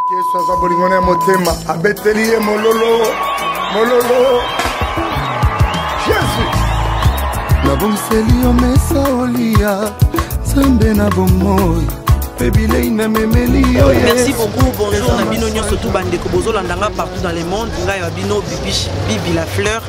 Keso Bolingone Motema, Abeteli Mololo, Mololo. Jésus. Nabonseli omesa olia, Zambe na bomoy. Merci beaucoup, bonjour Nabino Nyon, surtout Bandeko Bozo Landanga partout dans le monde. Ngai Babino Bibiche Bibi la fleur,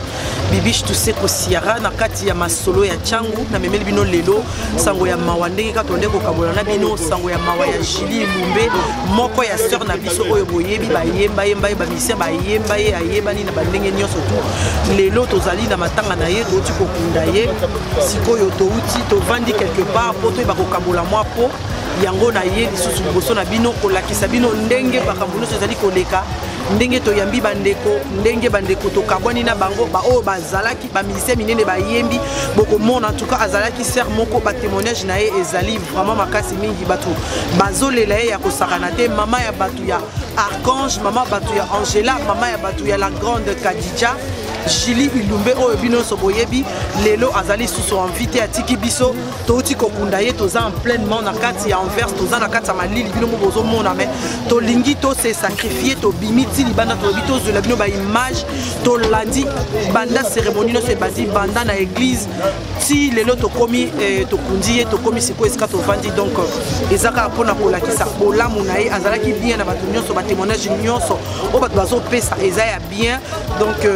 Bibiche Tuseko Siara, Nakati ya Masolo ya Changu, na memeli bino lelo, sango ya Mawandeki katonde ko kabola na bino, sango ya Mawa ya Jili Mumbe, moko ya sœur na biso oyo boyebi ba yemba yemba ba misia ba yemba ye ayeba ni na bandenge nyon surtout lelo tozali na matanga na ye doti ko kunda ye, sikoyo to uti to vandi quelque part poto ba ko kabola mwa po yango na ye lisusu boso na bino kolakisa bino ndenge bakambuno ezali koleka ndenge to yambi bandeko ndenge bandeko to kabwani na bango ba o bazalaki ba ministère minene ba yembi boko mona en tout cas azalaki ser moko ba témoignage na ye ezali vraiment makasi mingi batu bazolela ye ya kosakana te mama ya batu ya Archange, mama batu ya Angela, mama ya batu ya la grande Kadija Jili Ilumbe oyo bino soboyebi lelo azali susu invité atiki biso touti kokunda ye toza en pleinement na kati ya Anvers toza na kati ya malili bino bozo mona mais to lingi to se sacrifier to bimiti libanda to bito zo la bino ba image to landi banda cérémonie no se basi banda na église ti lelo to komi to kundi to komi siko eska to vandi donc ezaka pona kolakisa bolamu na ye azalaki bien na bato nyonso ba témoignage nyonso o bato bazo pesa eza ya bien donc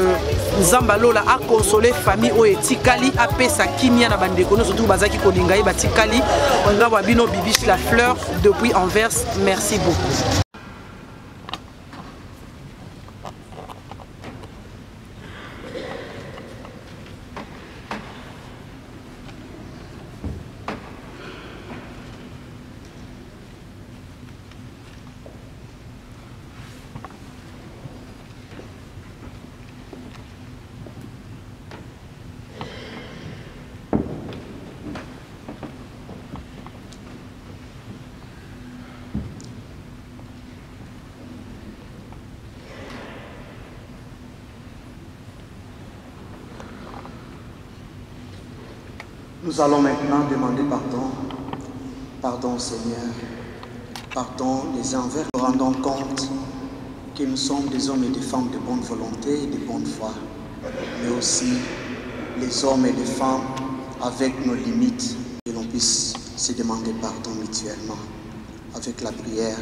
Zambalola a consolé famille o etikali a pesa kimia na bandeko no surtout bazaki kolinga ye batikali nga wabino Bibiche la fleur depuis Anvers. Merci beaucoup. Nous allons maintenant demander pardon. Pardon Seigneur. Pardon les uns envers. Nous rendons compte que nous sommes des hommes et des femmes de bonne volonté et de bonne foi. Mais aussi les hommes et les femmes avec nos limites. Que l'on puisse se demander pardon mutuellement. Avec la prière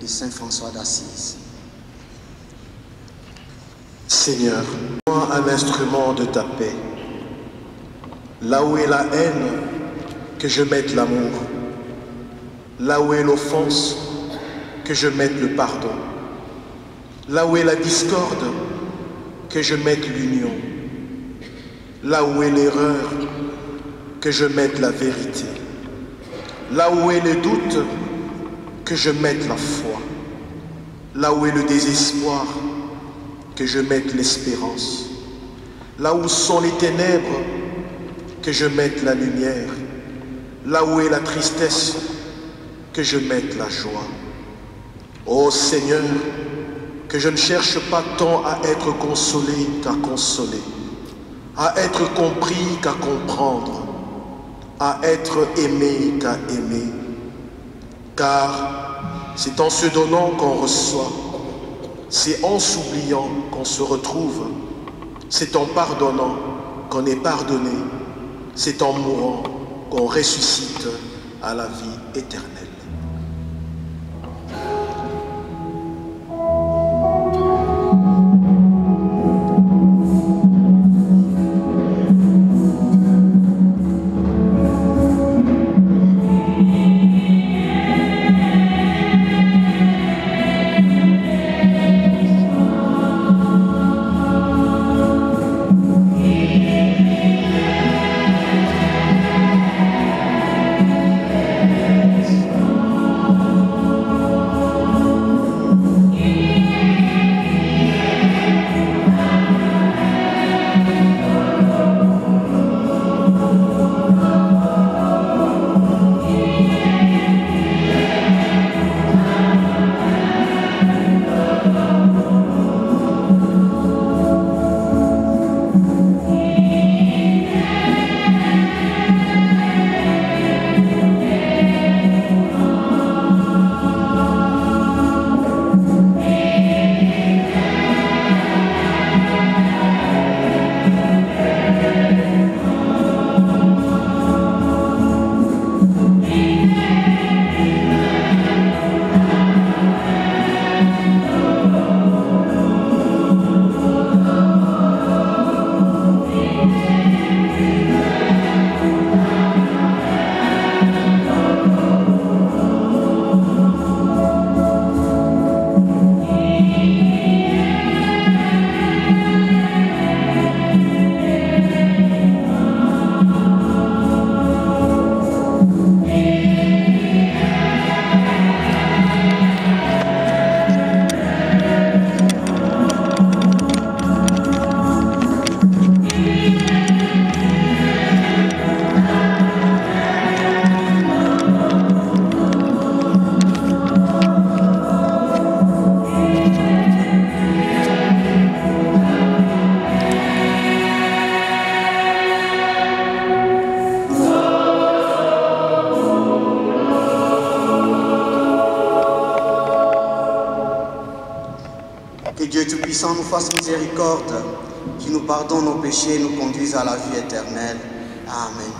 de Saint François d'Assise. Seigneur, moi un instrument de ta paix. Là où est la haine, que je mette l'amour. Là où est l'offense, que je mette le pardon. Là où est la discorde, que je mette l'union. Là où est l'erreur, que je mette la vérité. Là où est le doute, que je mette la foi. Là où est le désespoir, que je mette l'espérance. Là où sont les ténèbres, que je mette la lumière. Là où est la tristesse, que je mette la joie. Ô Seigneur, que je ne cherche pas tant à être consolé qu'à consoler, à être compris qu'à comprendre, à être aimé qu'à aimer. Car c'est en se donnant qu'on reçoit, c'est en s'oubliant qu'on se retrouve, c'est en pardonnant qu'on est pardonné, c'est en mourant qu'on ressuscite à la vie éternelle. fasse miséricorde, qui nous pardonne nos péchés et nous conduise à la vie éternelle. Amen.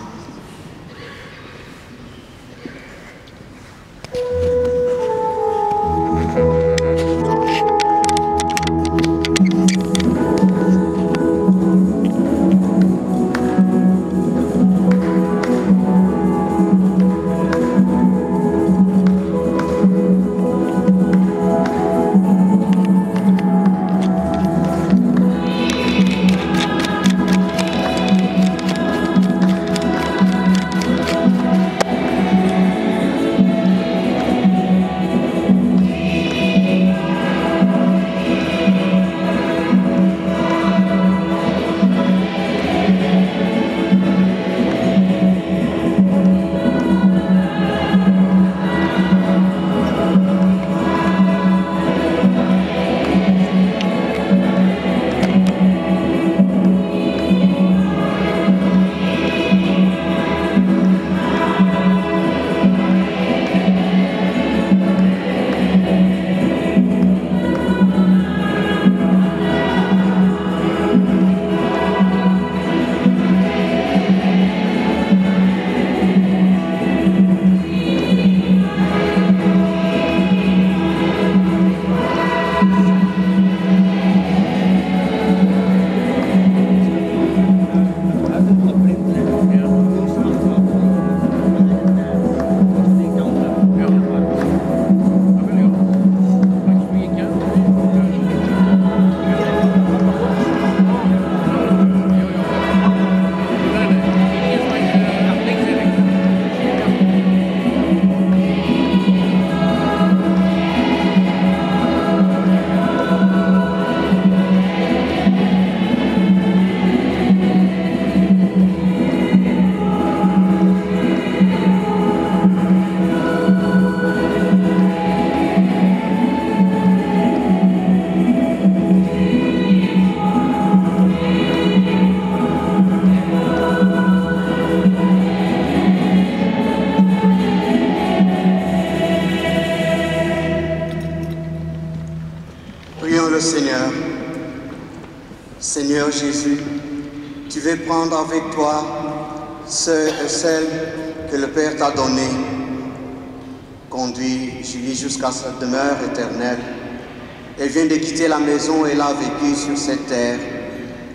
Seigneur. Seigneur Jésus, tu veux prendre avec toi ceux et celles que le Père t'a donnés. Conduis Julie jusqu'à sa demeure éternelle. Elle vient de quitter la maison et elle a vécu sur cette terre.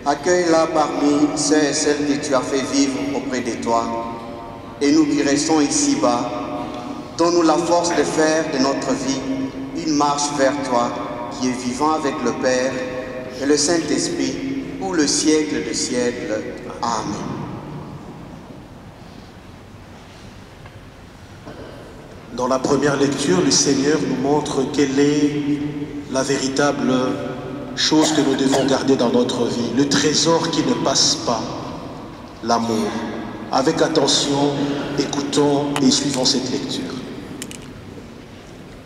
Accueille-la parmi ceux et celles que tu as fait vivre auprès de toi. Et nous qui restons ici-bas, donne-nous la force de faire de notre vie une marche vers toi, qui est vivant avec le Père et le Saint-Esprit pour le siècle des siècles. Amen. Dans la première lecture, le Seigneur nous montre quelle est la véritable chose que nous devons garder dans notre vie, le trésor qui ne passe pas, l'amour. Avec attention, écoutons et suivons cette lecture.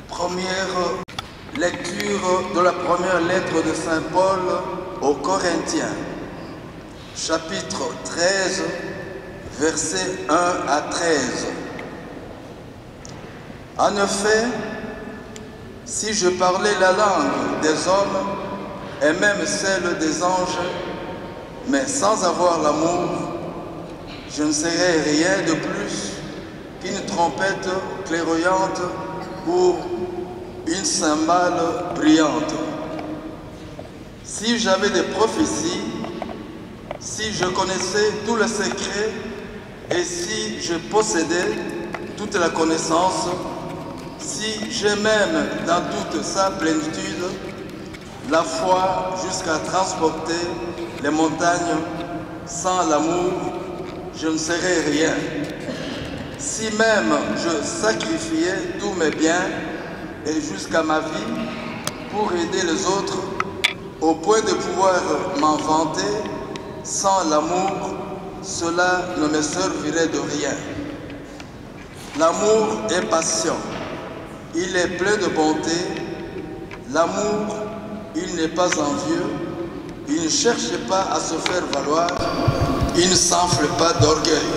Première lecture de la première lettre de Saint Paul aux Corinthiens, chapitre 13, versets 1 à 13. En effet, si je parlais la langue des hommes et même celle des anges, mais sans avoir l'amour, je ne serais rien de plus qu'une trompette clairvoyante ou une cymbale brillante. Si j'avais des prophéties, si je connaissais tous les secrets et si je possédais toute la connaissance, si j'ai même dans toute sa plénitude la foi jusqu'à transporter les montagnes, sans l'amour, je ne serais rien. Si même je sacrifiais tous mes biens et jusqu'à ma vie pour aider les autres, au point de pouvoir m'en vanter, sans l'amour, cela ne me servirait de rien. L'amour est patient, il est plein de bonté. L'amour, il n'est pas envieux, il ne cherche pas à se faire valoir, il ne s'enfle pas d'orgueil.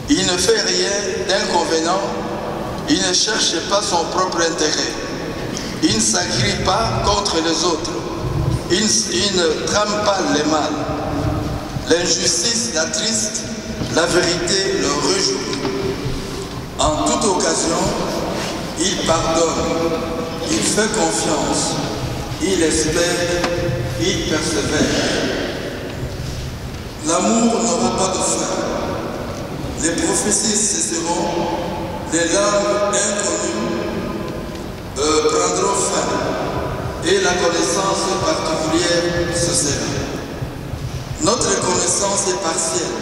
Il ne fait rien d'inconvénient, il ne cherche pas son propre intérêt. Il ne s'agrée pas contre les autres. Il ne trame pas les mal. L'injustice l'attriste, la vérité le réjouit. En toute occasion, il pardonne, il fait confiance, il espère, il persévère. L'amour n'aura pas de fin. Les prophéties cesseront, les langues inconnues prendront fin et la connaissance particulière se sera. Notre connaissance est partielle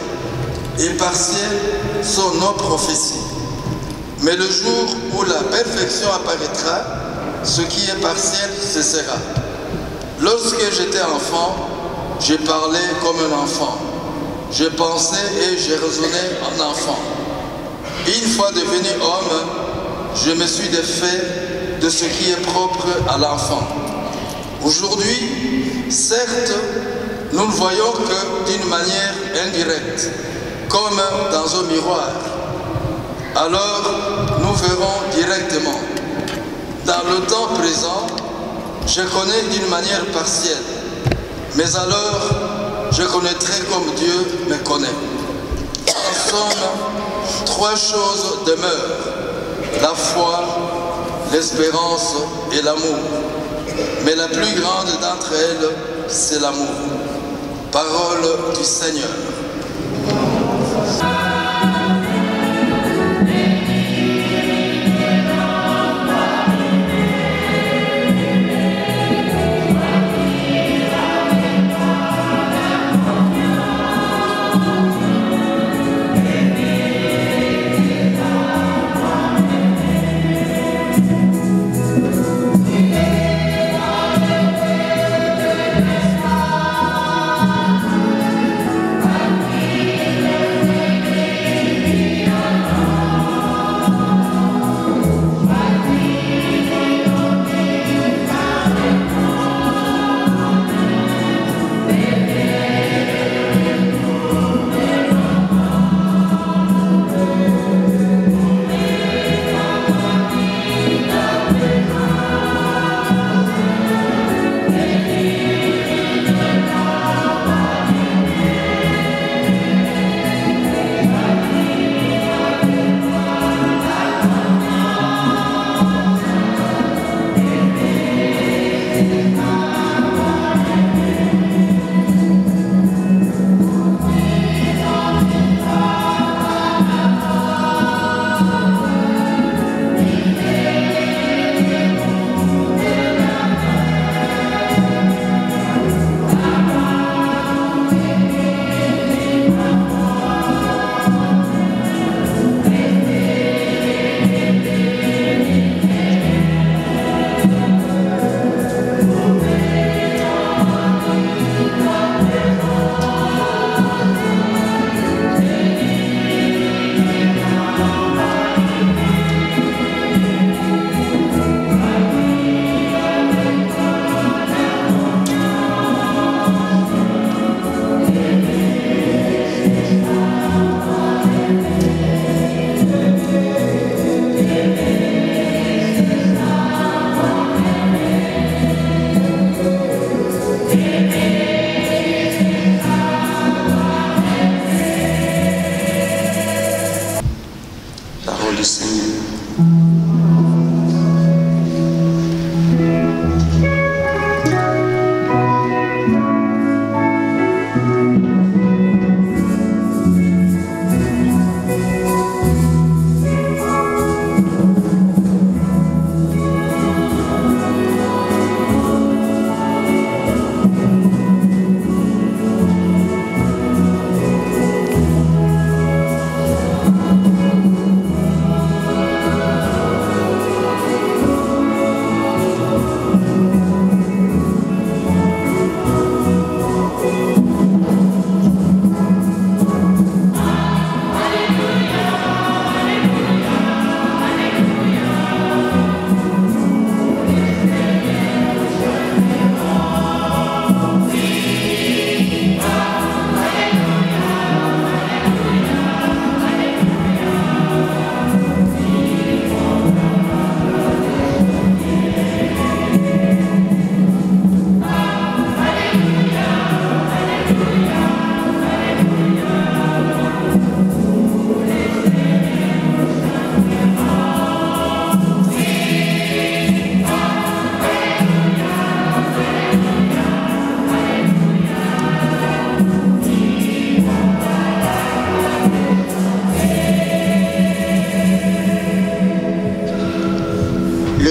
et partielles sont nos prophéties. Mais le jour où la perfection apparaîtra, ce qui est partiel cessera. Lorsque j'étais enfant, j'ai parlé comme un enfant. Je pensais et j'ai raisonné en enfant. Une fois devenu homme, je me suis défait de ce qui est propre à l'enfant. Aujourd'hui, certes, nous ne voyons que d'une manière indirecte, comme dans un miroir. Alors, nous verrons directement. Dans le temps présent, je connais d'une manière partielle, mais alors, je connaîtrai comme Dieu me connaît. En somme, trois choses demeurent, la foi, l'espérance et l'amour. Mais la plus grande d'entre elles, c'est l'amour. Parole du Seigneur.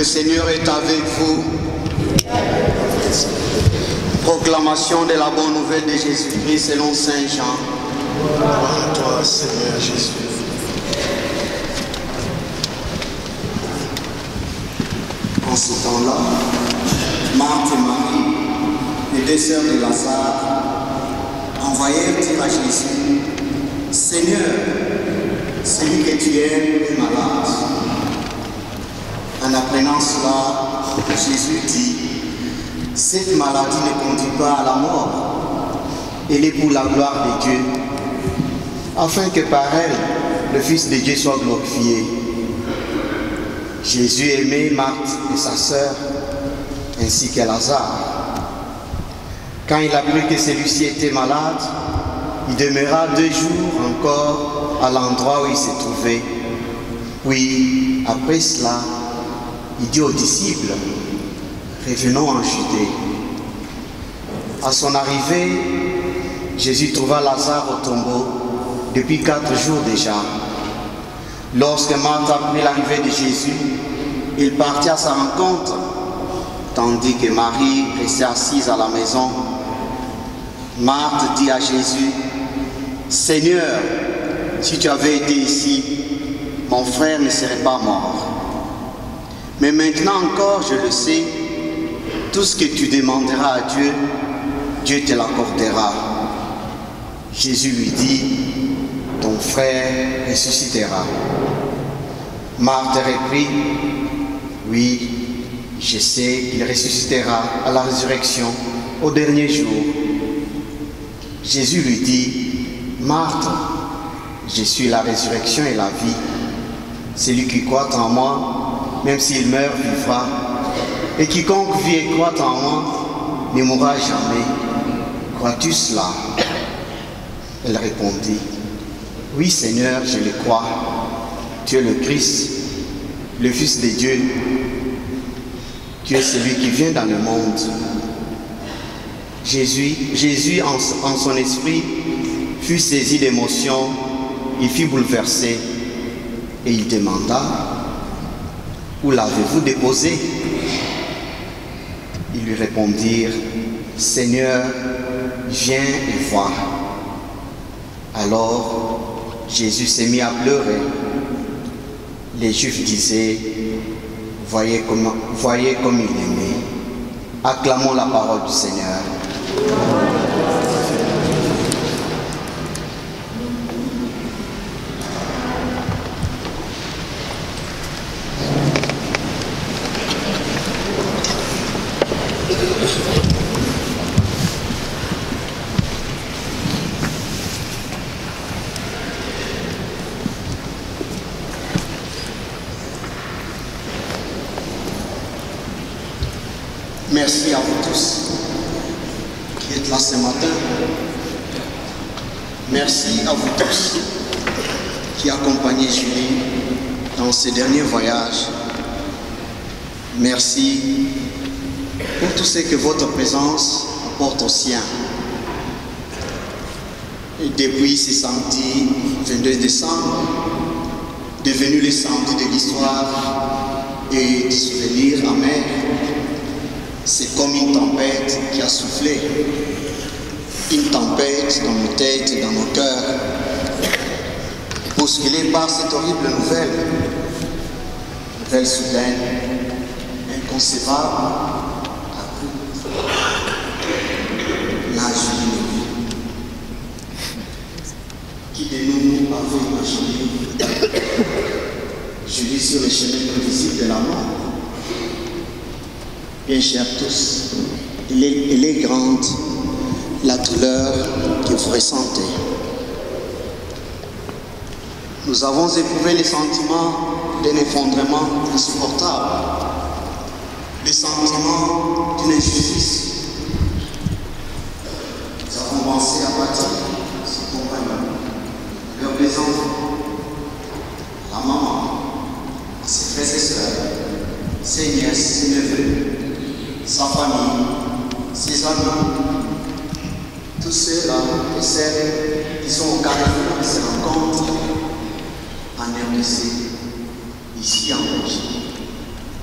Seigneur est avec vous. Proclamation de la bonne nouvelle de Jésus-Christ selon Saint Jean. Gloire à toi, Seigneur Jésus. En ce temps-là, Marthe et Marie, les deux sœurs de Lazare, envoyèrent dire à Jésus, « Seigneur, celui que tu aimes est malade. » En apprenant cela, Jésus dit, « Cette maladie ne conduit pas à la mort, elle est pour la gloire de Dieu, afin que par elle, le Fils de Dieu soit glorifié. » Jésus aimait Marthe et sa sœur, ainsi que Lazare. Quand il apprit que celui-ci était malade, il demeura 2 jours encore à l'endroit où il se trouvait. Puis, après cela, il dit aux disciples, « Revenons en Judée. » À son arrivée, Jésus trouva Lazare au tombeau depuis 4 jours déjà. Lorsque Marthe apprit l'arrivée de Jésus, il partit à sa rencontre, tandis que Marie restait assise à la maison. Marthe dit à Jésus, « Seigneur, si tu avais été ici, mon frère ne serait pas mort. Mais maintenant encore, je le sais, tout ce que tu demanderas à Dieu, Dieu te l'accordera. » Jésus lui dit, « Ton frère ressuscitera. » Marthe reprit, « Oui, je sais qu'il ressuscitera à la résurrection au dernier jour. » Jésus lui dit, « Marthe, je suis la résurrection et la vie. Celui qui croit en moi, même s'il meurt, vivra. Et quiconque vit et croit en moi, ne mourra jamais. Crois-tu cela ?» Elle répondit, « Oui Seigneur, je le crois. Tu es le Christ, le Fils de Dieu. Tu es celui qui vient dans le monde. » Jésus en son esprit, fut saisi d'émotion, il fut bouleversé et il demanda, « Où l'avez-vous déposé ?» Ils lui répondirent, « Seigneur, viens et vois. » Alors Jésus s'est mis à pleurer. Les Juifs disaient, « Voyez comme il aimait. » Acclamons la parole du Seigneur. Merci à vous tous qui êtes là ce matin. Merci à vous tous qui accompagnez Julie dans ce dernier voyage. Merci pour tout ce que votre présence apporte aux siens. Et depuis ce samedi 22 décembre, devenu le samedi de l'histoire et des souvenirs amers, c'est comme une tempête qui a soufflé, une tempête dans nos têtes et dans nos cœurs, bousculée par cette horrible nouvelle soudaine, inconcevable, abrupte, la Julie. Qui de nous avait imaginé Julie sur le chemin invisible de la mort? Bien chers tous, elle est grande, la douleur que vous ressentez. Nous avons éprouvé les sentiments d'un effondrement insupportable, les sentiments d'une injustice. Nous avons pensé à bâtir ses compagnons, leurs enfants, la maman, ses frères et sœurs, ses nièces, ses neveux, sa famille, ses amis, tous ceux-là et celles qui sont au carrefour de ces rencontres en RDC, ici en Belgique,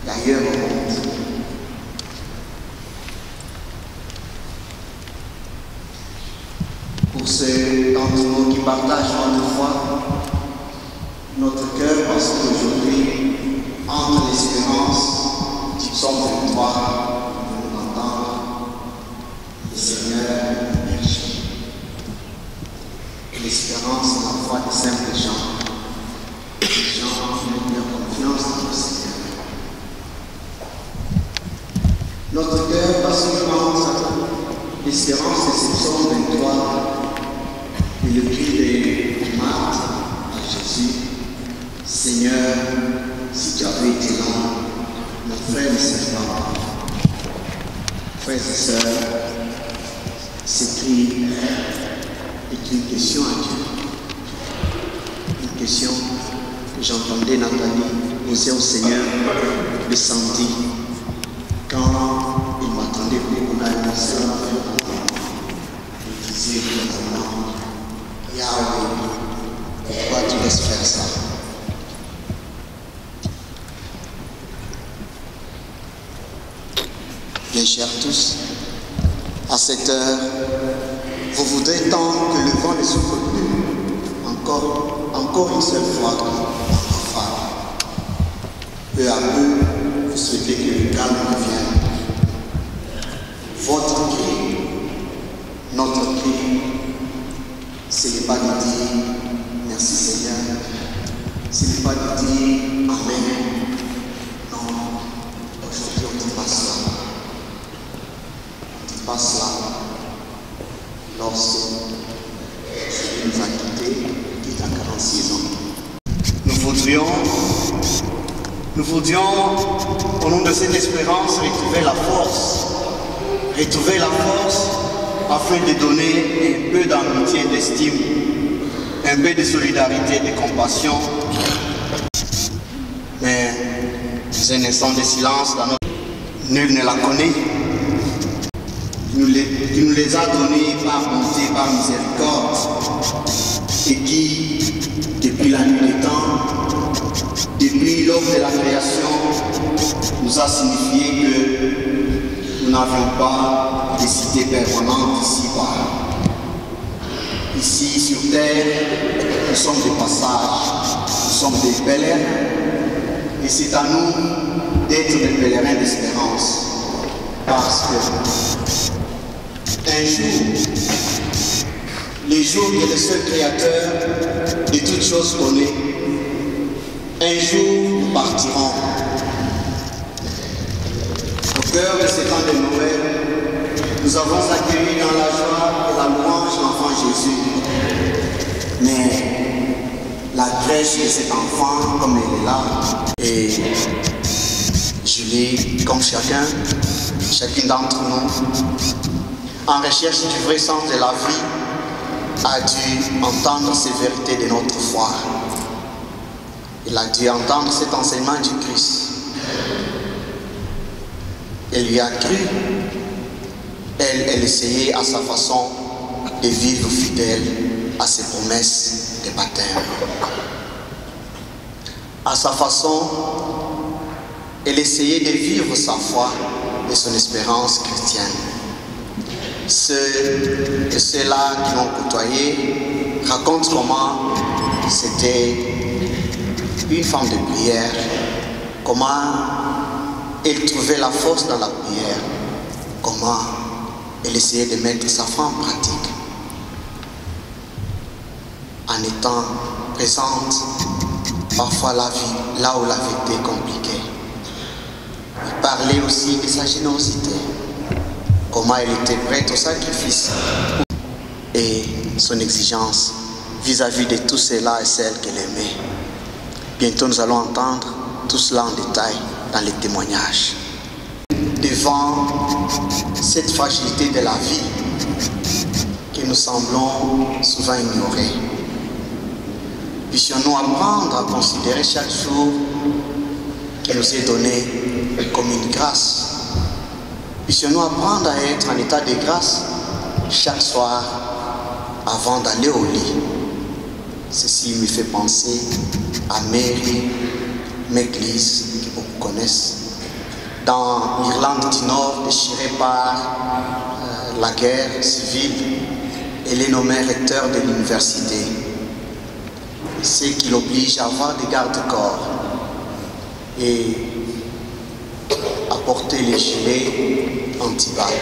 et ailleurs au monde. Pour ceux d'entre nous qui partagent notre foi, notre cœur, parce qu'aujourd'hui, entre l'espérance du psaume 23, nous entendre le Seigneur berger, et l'espérance et la foi des simples gens, des gens qui mettent leur confiance dans le Seigneur. Notre cœur, parce que quand l'espérance de ce psaume 23 et le cri de Marthe à Jésus, Seigneur, si tu avais été là, nos frères ne seraient pas morts. Frères et sœurs, ce cri est une question à Dieu. Une question que j'entendais Nathalie poser au Seigneur le samedi quand il m'attendait pour annoncé la fin. Il disait clairement, Yahweh, pourquoi tu laisses faire ça? Bien chers tous, à cette heure, vous voudrez tant que le vent ne souffle plus, encore une seule fois dans la phare. Peu à peu, vous souhaitez que le calme revienne. Votre cri, notre cri, ce n'est pas de dire merci Seigneur, ce n'est pas de dire Amen. Non, aujourd'hui on dit pas cela. On dit pas cela lorsque il nous a quittés, il a 46 ans. Nous voudrions, au nom de cette espérance, retrouver la force afin de donner un peu d'amitié et d'estime, un peu de solidarité et de compassion. Mais un instant de silence dans notre... Nul ne la connaît. Qui nous les a donnés par bonté, par miséricorde, et qui, depuis la nuit des temps, depuis l'aube de la création, nous a signifié que nous n'avions pas de cité permanente ici-bas. Ici, sur terre, nous sommes des passages, nous sommes des pèlerins, et c'est à nous d'être des pèlerins d'espérance, parce que un jour, les jours que le seul créateur de toutes choses connaît, un jour nous partirons. Au cœur de ce temps de Noël, nous avons accueilli dans la joie et la louange l'enfant Jésus. Mais la crèche de cet enfant, comme elle est là, et Julie, comme chacune d'entre nous, en recherche du vrai sens de la vie, a dû entendre ces vérités de notre foi. Il a dû entendre cet enseignement du Christ. Elle lui a cru. Elle essayait à sa façon de vivre fidèle à ses promesses de baptême. À sa façon, elle essayait de vivre sa foi et son espérance chrétienne. Ceux-là qui l'ont côtoyé racontent comment c'était une femme de prière, comment elle trouvait la force dans la prière, comment elle essayait de mettre sa foi en pratique en étant présente parfois la vie là où la vie était compliquée. Il parlait aussi de sa générosité, comment elle était prête au sacrifice et son exigence vis-à-vis de tous ceux-là et celles qu'elle aimait. Bientôt nous allons entendre tout cela en détail dans les témoignages. Devant cette fragilité de la vie que nous semblons souvent ignorer, puissions-nous apprendre à considérer chaque jour qui nous est donné comme une grâce. Puissions-nous apprendre à être en état de grâce chaque soir avant d'aller au lit. Ceci me fait penser à Mary McLeese, que beaucoup connaissent, dans l'Irlande du Nord, déchirée par la guerre civile, elle est nommée recteur de l'université, ce qui l'oblige à avoir des gardes-corps et à porter les gilets anti-balles.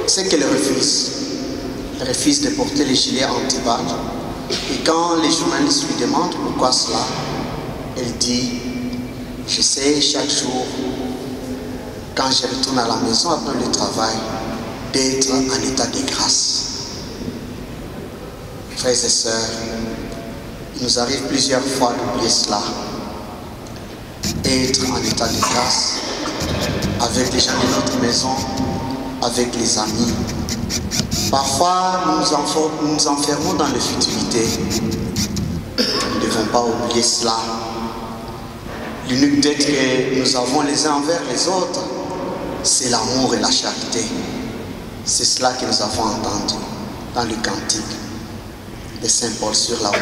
C'est qu'elle refuse. Elle refuse de porter les gilets anti-balles. Et quand les journalistes lui demandent pourquoi cela, elle dit: j'essaie chaque jour, quand je retourne à la maison après le travail, d'être en état de grâce. Frères et sœurs, il nous arrive plusieurs fois d'oublier cela. Être en état de grâce avec les gens de notre maison, avec les amis. Parfois, nous nous enfermons dans les futilités. Nous ne devons pas oublier cela. L'unique dette que nous avons les uns envers les autres, c'est l'amour et la charité. C'est cela que nous avons entendu dans le cantique de Saint Paul sur l'amour.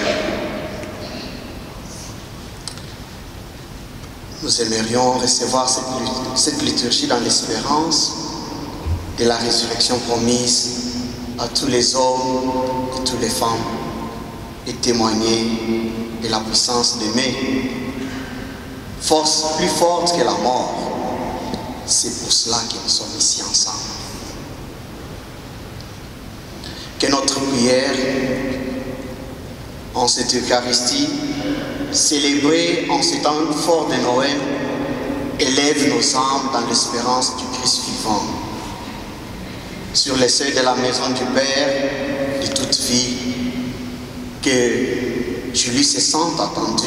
Nous aimerions recevoir cette liturgie dans l'espérance de la résurrection promise à tous les hommes et toutes les femmes et témoigner de la puissance d'aimer. Force plus forte que la mort. C'est pour cela que nous sommes ici ensemble. Que notre prière en cette Eucharistie, célébrée en ce temps fort de Noël, élève nos âmes dans l'espérance du Christ vivant. Sur les seuils de la maison du Père, de toute vie, que Julie se sente attendue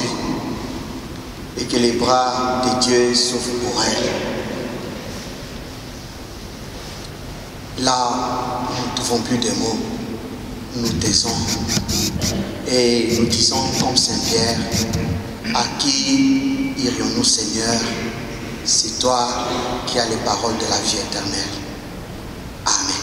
et que les bras de Dieu s'ouvrent pour elle. Là, nous ne trouvons plus de mots, nous taisons et nous disons comme Saint-Pierre: à qui irions-nous, Seigneur? C'est toi qui as les paroles de la vie éternelle. Amen.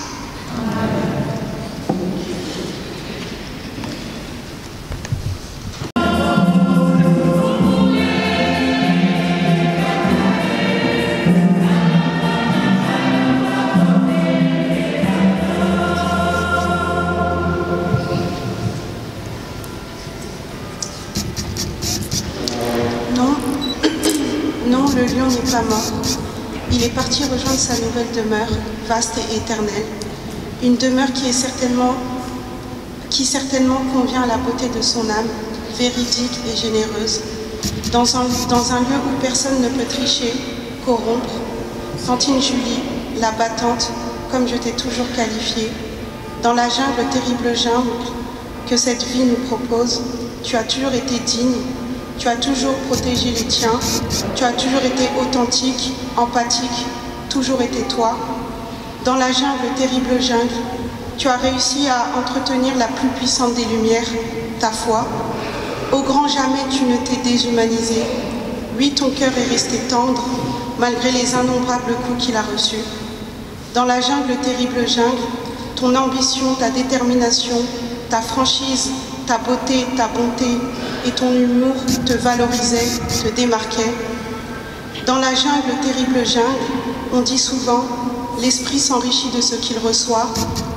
Non, le lion n'est pas mort. Il est parti rejoindre sa nouvelle demeure, vaste et éternelle. Une demeure qui certainement convient à la beauté de son âme, véridique et généreuse. Dans un lieu où personne ne peut tricher, corrompre. Tantine Julie, la battante, comme je t'ai toujours qualifiée. Dans la jungle, terrible jungle que cette vie nous propose, tu as toujours été digne. Tu as toujours protégé les tiens, tu as toujours été authentique, empathique, toujours été toi. Dans la jungle, terrible jungle, tu as réussi à entretenir la plus puissante des lumières, ta foi. Au grand jamais, tu ne t'es déshumanisé. Oui, ton cœur est resté tendre, malgré les innombrables coups qu'il a reçus. Dans la jungle, terrible jungle, ton ambition, ta détermination, ta franchise, ta beauté, ta bonté et ton humour te valorisaient, te démarquaient. Dans la jungle, terrible jungle, on dit souvent « l'esprit s'enrichit de ce qu'il reçoit,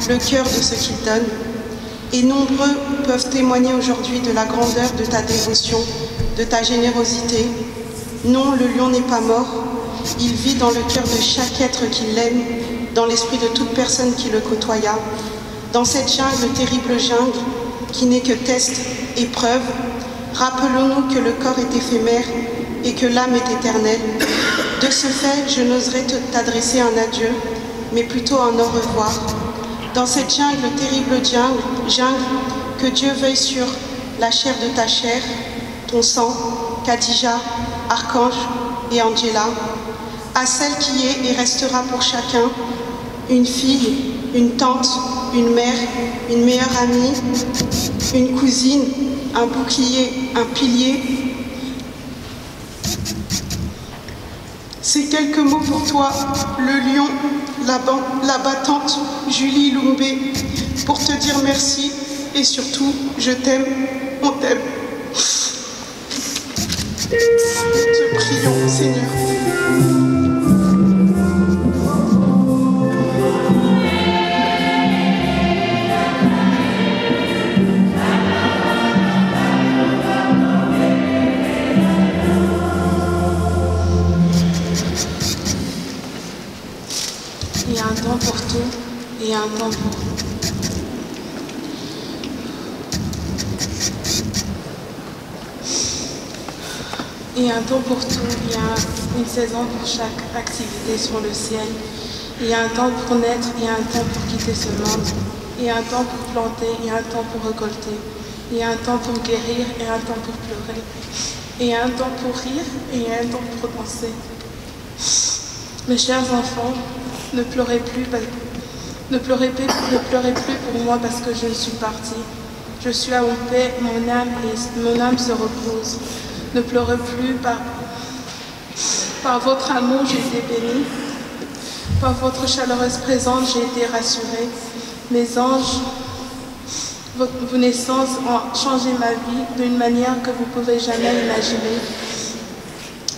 le cœur de ce qu'il donne ». Et nombreux peuvent témoigner aujourd'hui de la grandeur de ta dévotion, de ta générosité. Non, le lion n'est pas mort, il vit dans le cœur de chaque être qui l'aime, dans l'esprit de toute personne qui le côtoya. Dans cette jungle, terrible jungle, qui n'est que test, épreuve, rappelons-nous que le corps est éphémère et que l'âme est éternelle. De ce fait, je n'oserais t'adresser un adieu, mais plutôt un au revoir. Dans cette jungle, terrible jungle, que Dieu veuille sur la chair de ta chair, ton sang, Khadija, Archange et Angela, à celle qui est et restera pour chacun, une fille, une tante, une mère, une meilleure amie, une cousine, un bouclier, un pilier. Ces quelques mots pour toi, le lion, la battante, Julie Lumbé, pour te dire merci et surtout, je t'aime, on t'aime. Te prions, Seigneur. et un temps pour... Il y a un temps pour tout, il y a une saison pour chaque activité sur le ciel. Il y a un temps pour naître, il y a un temps pour quitter ce monde. Il y a un temps pour planter, il y a un temps pour récolter. Il y a un temps pour guérir et un temps pour pleurer. Il y a un temps pour rire et il y a un temps pour danser. Mes chers enfants, ne pleurez plus pour moi parce que je ne suis partie. Je suis à mon paix, mon âme se repose. Ne pleurez plus, par votre amour, j'ai été bénie. Par votre chaleureuse présence, j'ai été rassurée. Mes anges, vos naissances ont changé ma vie d'une manière que vous ne pouvez jamais imaginer.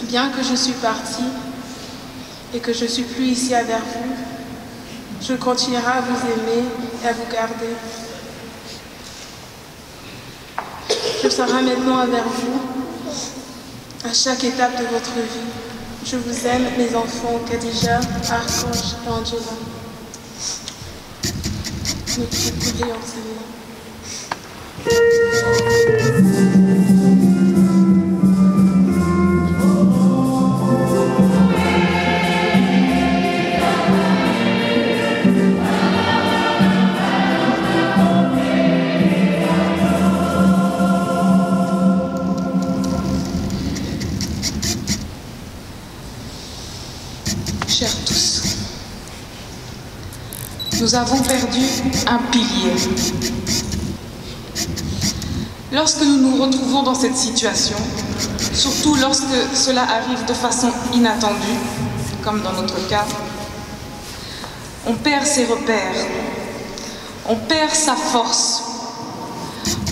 Bien que je suis partie et que je ne suis plus ici avec vous, je continuerai à vous aimer et à vous garder. Je serai maintenant avec vous à chaque étape de votre vie. Je vous aime, mes enfants, Khadija, Archange et Angela. Nous prions, Seigneur. Chers tous, nous avons perdu un pilier. Lorsque nous nous retrouvons dans cette situation, surtout lorsque cela arrive de façon inattendue, comme dans notre cas, on perd ses repères, on perd sa force,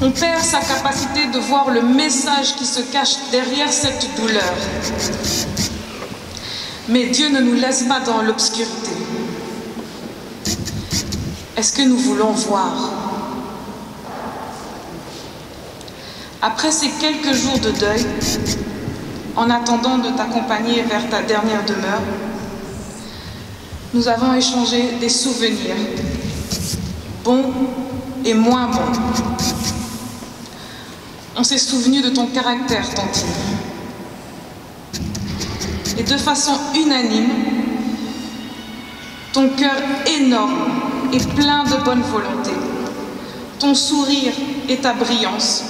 on perd sa capacité de voir le message qui se cache derrière cette douleur. Mais Dieu ne nous laisse pas dans l'obscurité. Est-ce que nous voulons voir? Après ces quelques jours de deuil, en attendant de t'accompagner vers ta dernière demeure, nous avons échangé des souvenirs, bons et moins bons. On s'est souvenu de ton caractère, Tantine. Et de façon unanime, ton cœur énorme et plein de bonne volonté, ton sourire et ta brillance,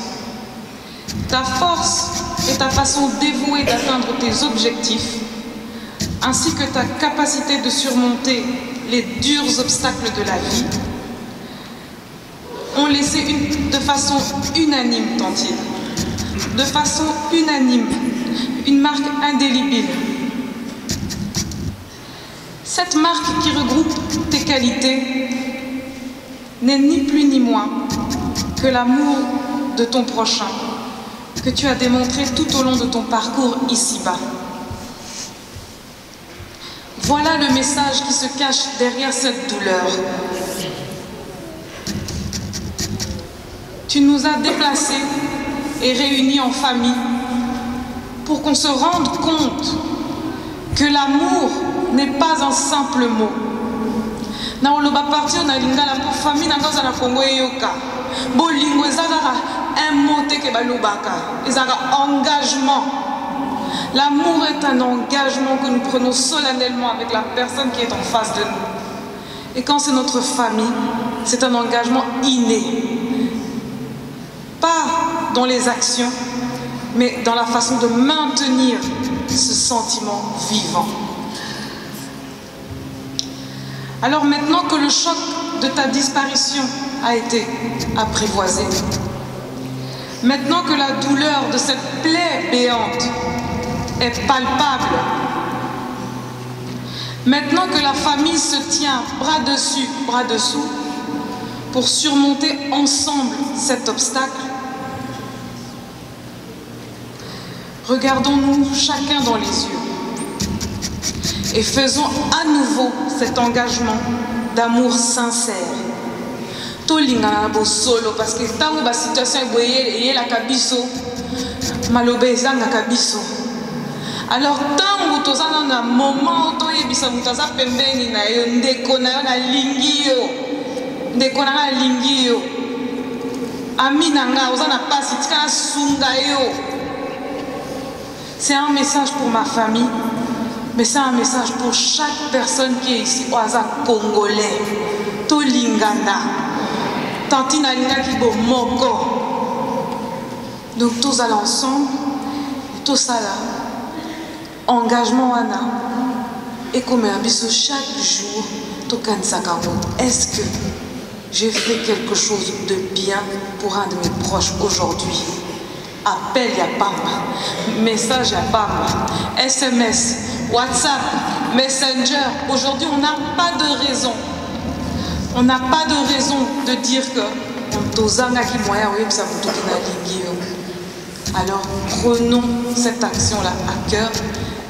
ta force et ta façon dévouée d'atteindre tes objectifs, ainsi que ta capacité de surmonter les durs obstacles de la vie, ont laissé de façon unanime, Tantine, de façon unanime, une marque indélébile. Cette marque qui regroupe tes qualités n'est ni plus ni moins que l'amour de ton prochain que tu as démontré tout au long de ton parcours ici-bas. Voilà le message qui se cache derrière cette douleur. Tu nous as déplacés et réunis en famille pour qu'on se rende compte que l'amour n'est pas un simple mot. Na oloba partir na lingala pour famille na dans la Congo yoka. Bolingo ezaka un mot te ke balobaka. Ezaka engagement. L'amour est un engagement que nous prenons solennellement avec la personne qui est en face de nous. Et quand c'est notre famille, c'est un engagement inné. Pas dans les actions, mais dans la façon de maintenir ce sentiment vivant. Alors maintenant que le choc de ta disparition a été apprivoisé, maintenant que la douleur de cette plaie béante est palpable, maintenant que la famille se tient bras dessus, bras dessous, pour surmonter ensemble cet obstacle, regardons-nous chacun dans les yeux et faisons à nouveau cet engagement d'amour sincère. Tolinga bo solo parce que tant que la situation est la kabiso, malobeza na kabiso. Alors tant que tu as un moment où tu as pembeni na yo ndeko na yo na lingi yo. ndeko na nga alingi yo ami na nga oza na pasi tika asunga yo. C'est un message pour ma famille, mais c'est un message pour chaque personne qui est ici au hasard congolais. To linganda tantina linga ki bo moko. Donc tous allons ensemble, tout ça là, engagement wana, et comme chaque jour, tout est-ce que j'ai fait quelque chose de bien pour un de mes proches aujourd'hui? Appel ya Pamba, message ya Pamba, SMS, WhatsApp, Messenger. Aujourd'hui, on n'a pas de raison. On n'a pas de raison de dire que alors prenons cette action-là à cœur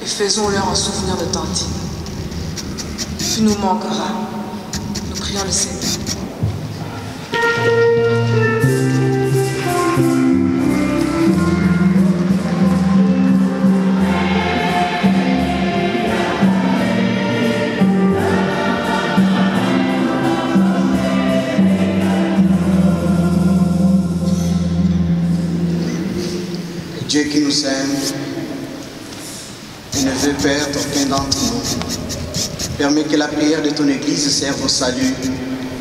et faisons-le en souvenir de Tantine. Tu nous manqueras. Nous prions le Seigneur. Dieu qui nous aime et ne veut perdre aucun d'entre nous, permet que la prière de ton Église serve au salut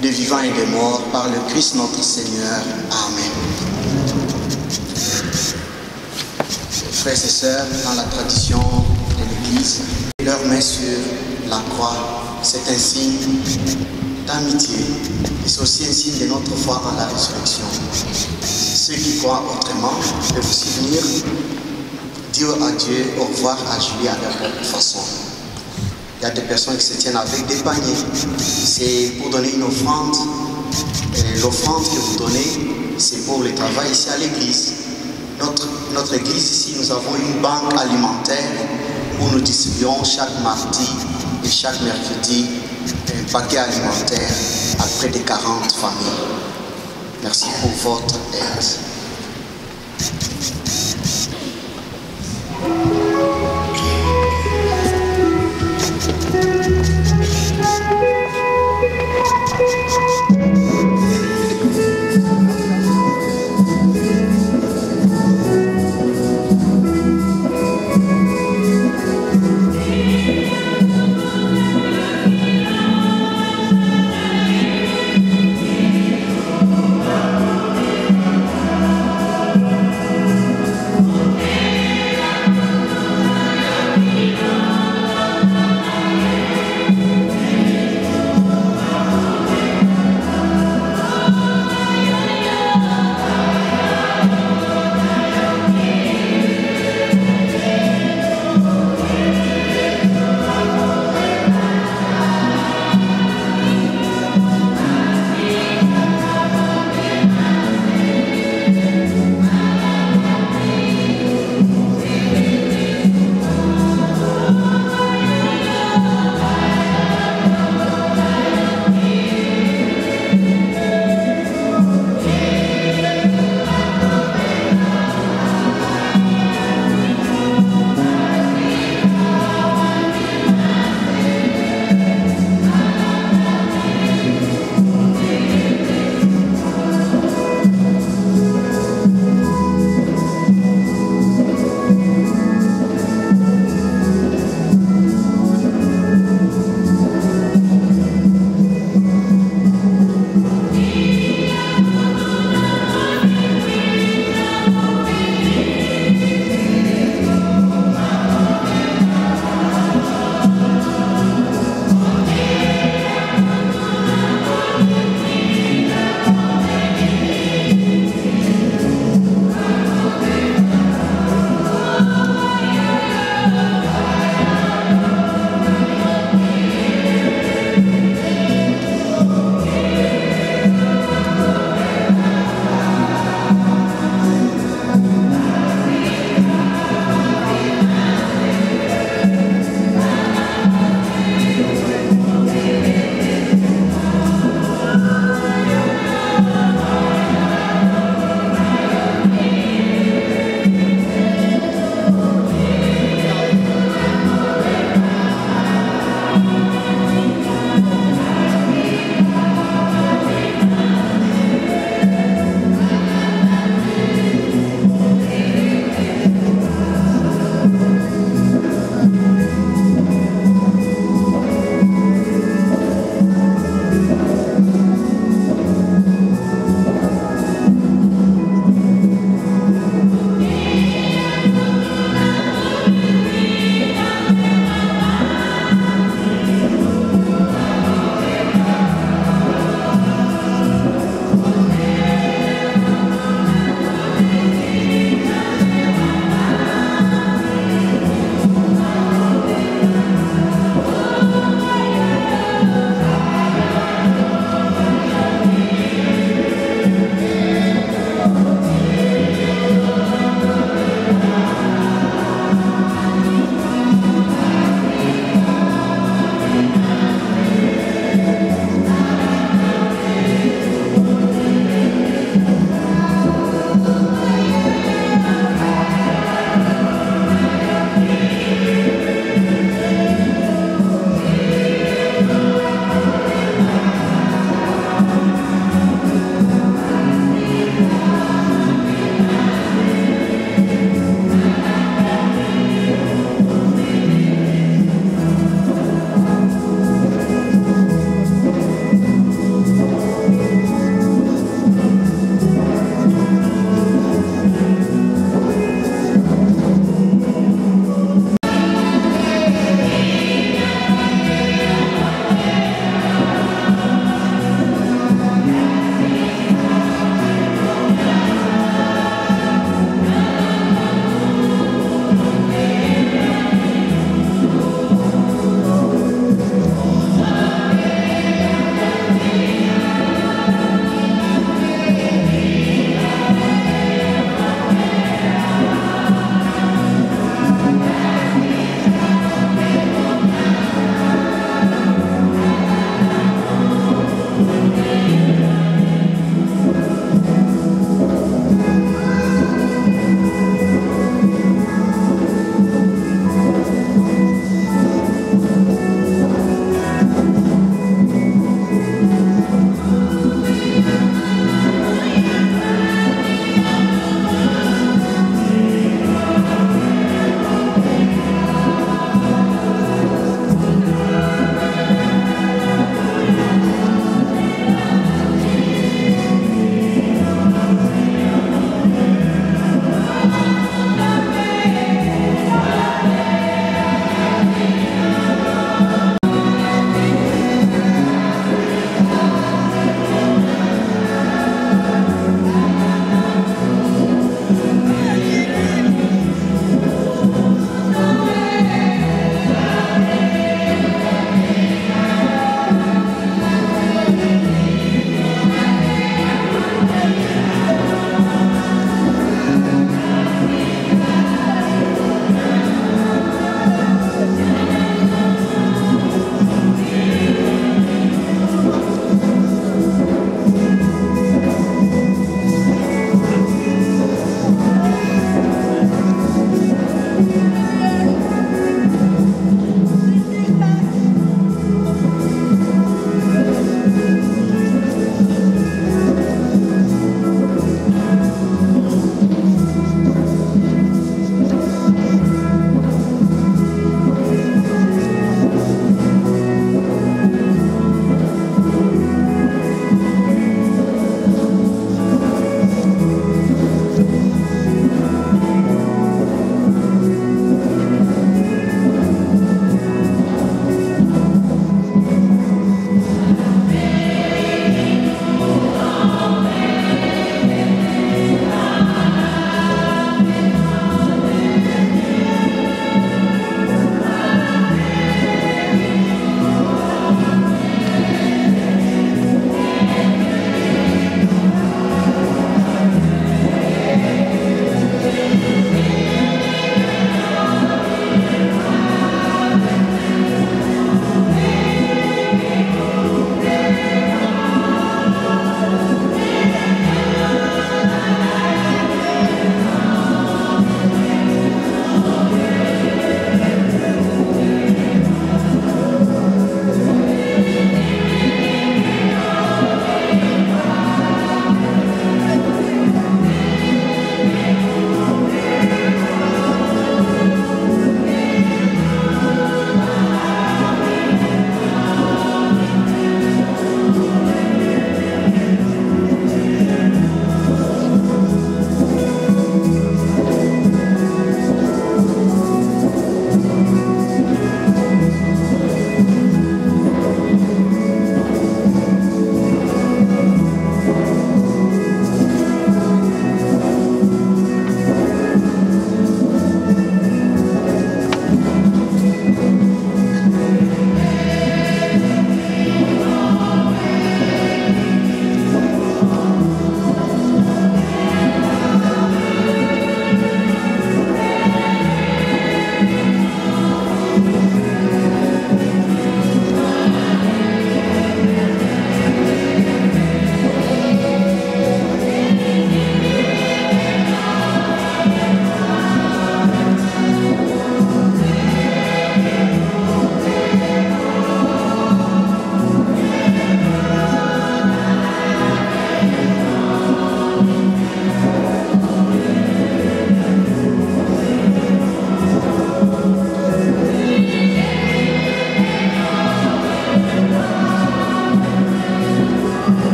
des vivants et des morts par le Christ notre Seigneur. Amen. Frères et sœurs, dans la tradition de l'Église, leur main sur la croix, c'est un signe d'amitié et c'est aussi un signe de notre foi en la résurrection. Ceux qui croient autrement peuvent aussi venir dire à Dieu au revoir à Julie à leur propre façon. Il y a des personnes qui se tiennent avec des paniers. C'est pour donner une offrande. L'offrande que vous donnez, c'est pour le travail ici à l'église. Notre église ici, nous avons une banque alimentaire où nous distribuons chaque mardi et chaque mercredi un paquet alimentaire à près de 40 familles. Merci pour votre aide.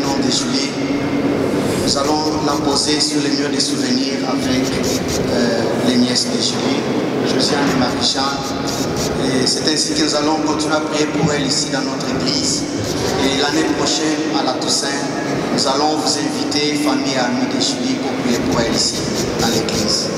nom de Julie. Nous allons la poser sur les murs des souvenirs avec les nièces de Julie, Josiane et Marie-Jeanne. Et c'est ainsi que nous allons continuer à prier pour elle ici dans notre église. Et l'année prochaine, à la Toussaint, nous allons vous inviter, famille et amis de Julie, pour prier pour elle ici dans l'église.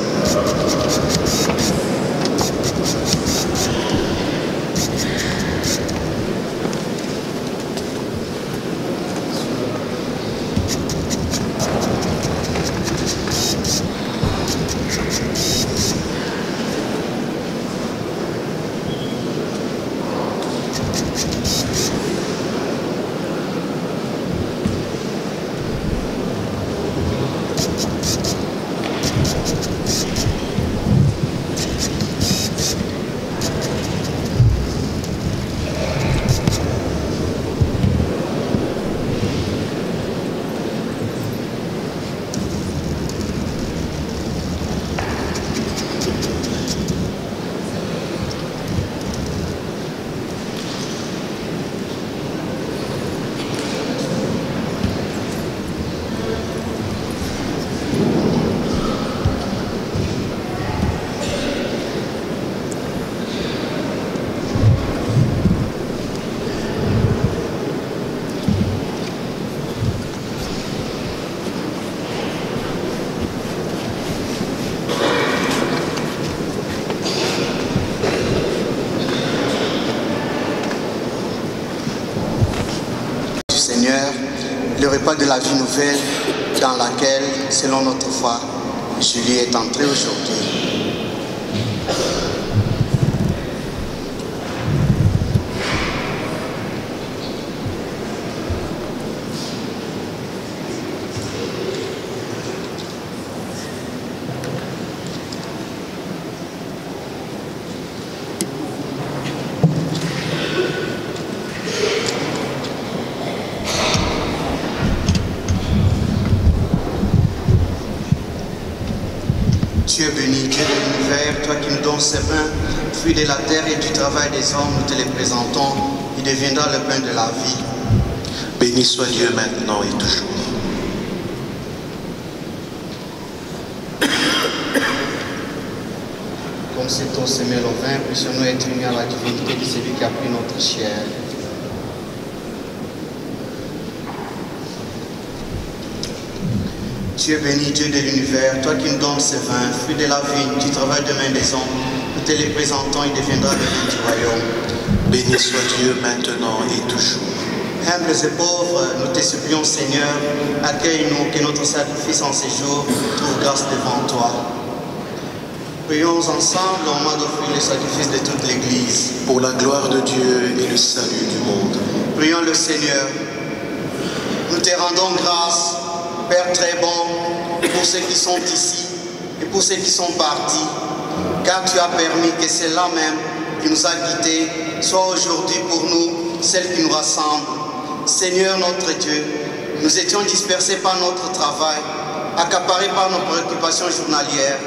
Le repas de la vie nouvelle dans laquelle, selon notre foi, Julie est entrée aujourd'hui. Tu es béni, Dieu de l'univers, toi qui nous donnes ces pains, fruits de la terre et du travail des hommes, nous te les présentons, il deviendra le pain de la vie. Béni soit Dieu maintenant et toujours. Comme c'est ton semé au vin, puissions-nous être unis à la divinité de celui qui a pris notre chair. Tu es béni, Dieu de l'univers, toi qui nous donnes ces vins, fruits de la vigne, du travail de main des hommes, nous te les présentons, il deviendra le vin du royaume. Béni soit Dieu maintenant et toujours. Humbles et pauvres, nous te supplions, Seigneur, accueille-nous, que notre sacrifice en ces jours trouve grâce devant toi. Prions ensemble au moment d'offrir le sacrifice de toute l'Église. Pour la gloire de Dieu et le salut du monde. Prions le Seigneur. Nous te rendons grâce, Père très bon, pour ceux qui sont ici et pour ceux qui sont partis, car tu as permis que celle-là même qui nous a quittés soit aujourd'hui pour nous celle qui nous rassemble. Seigneur notre Dieu, nous étions dispersés par notre travail, accaparés par nos préoccupations journalières.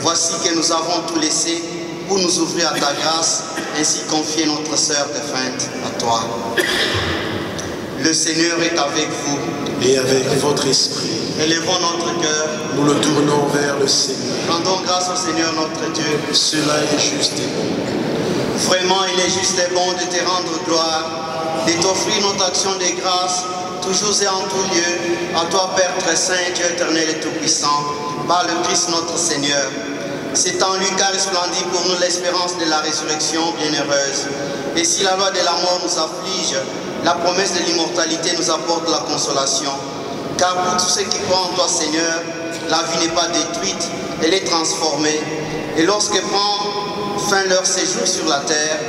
Voici que nous avons tout laissé pour nous ouvrir à ta grâce, ainsi confier notre sœur défunte à toi. Le Seigneur est avec vous. Et avec votre esprit. Élevons notre cœur. Nous le tournons vers le Seigneur. Rendons grâce au Seigneur notre Dieu. Cela est juste et bon. Vraiment, il est juste et bon de te rendre gloire, de t'offrir notre action de grâce, toujours et en tout lieu, à toi Père très saint, Dieu éternel et tout-puissant, par le Christ notre Seigneur. C'est en lui qu'a resplendit pour nous l'espérance de la résurrection bienheureuse. Et si la loi de la mort nous afflige, la promesse de l'immortalité nous apporte la consolation. Car pour tous ceux qui croient en toi, Seigneur, la vie n'est pas détruite, elle est transformée. Et lorsque prend fin leur séjour sur la terre,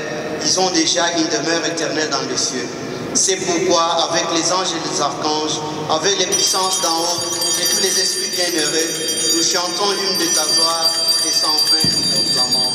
ils ont déjà une demeure éternelle dans les cieux. C'est pourquoi, avec les anges et les archanges, avec les puissances d'en haut et tous les esprits bienheureux, nous chantons l'hymne de ta gloire et sans fin nous proclamons.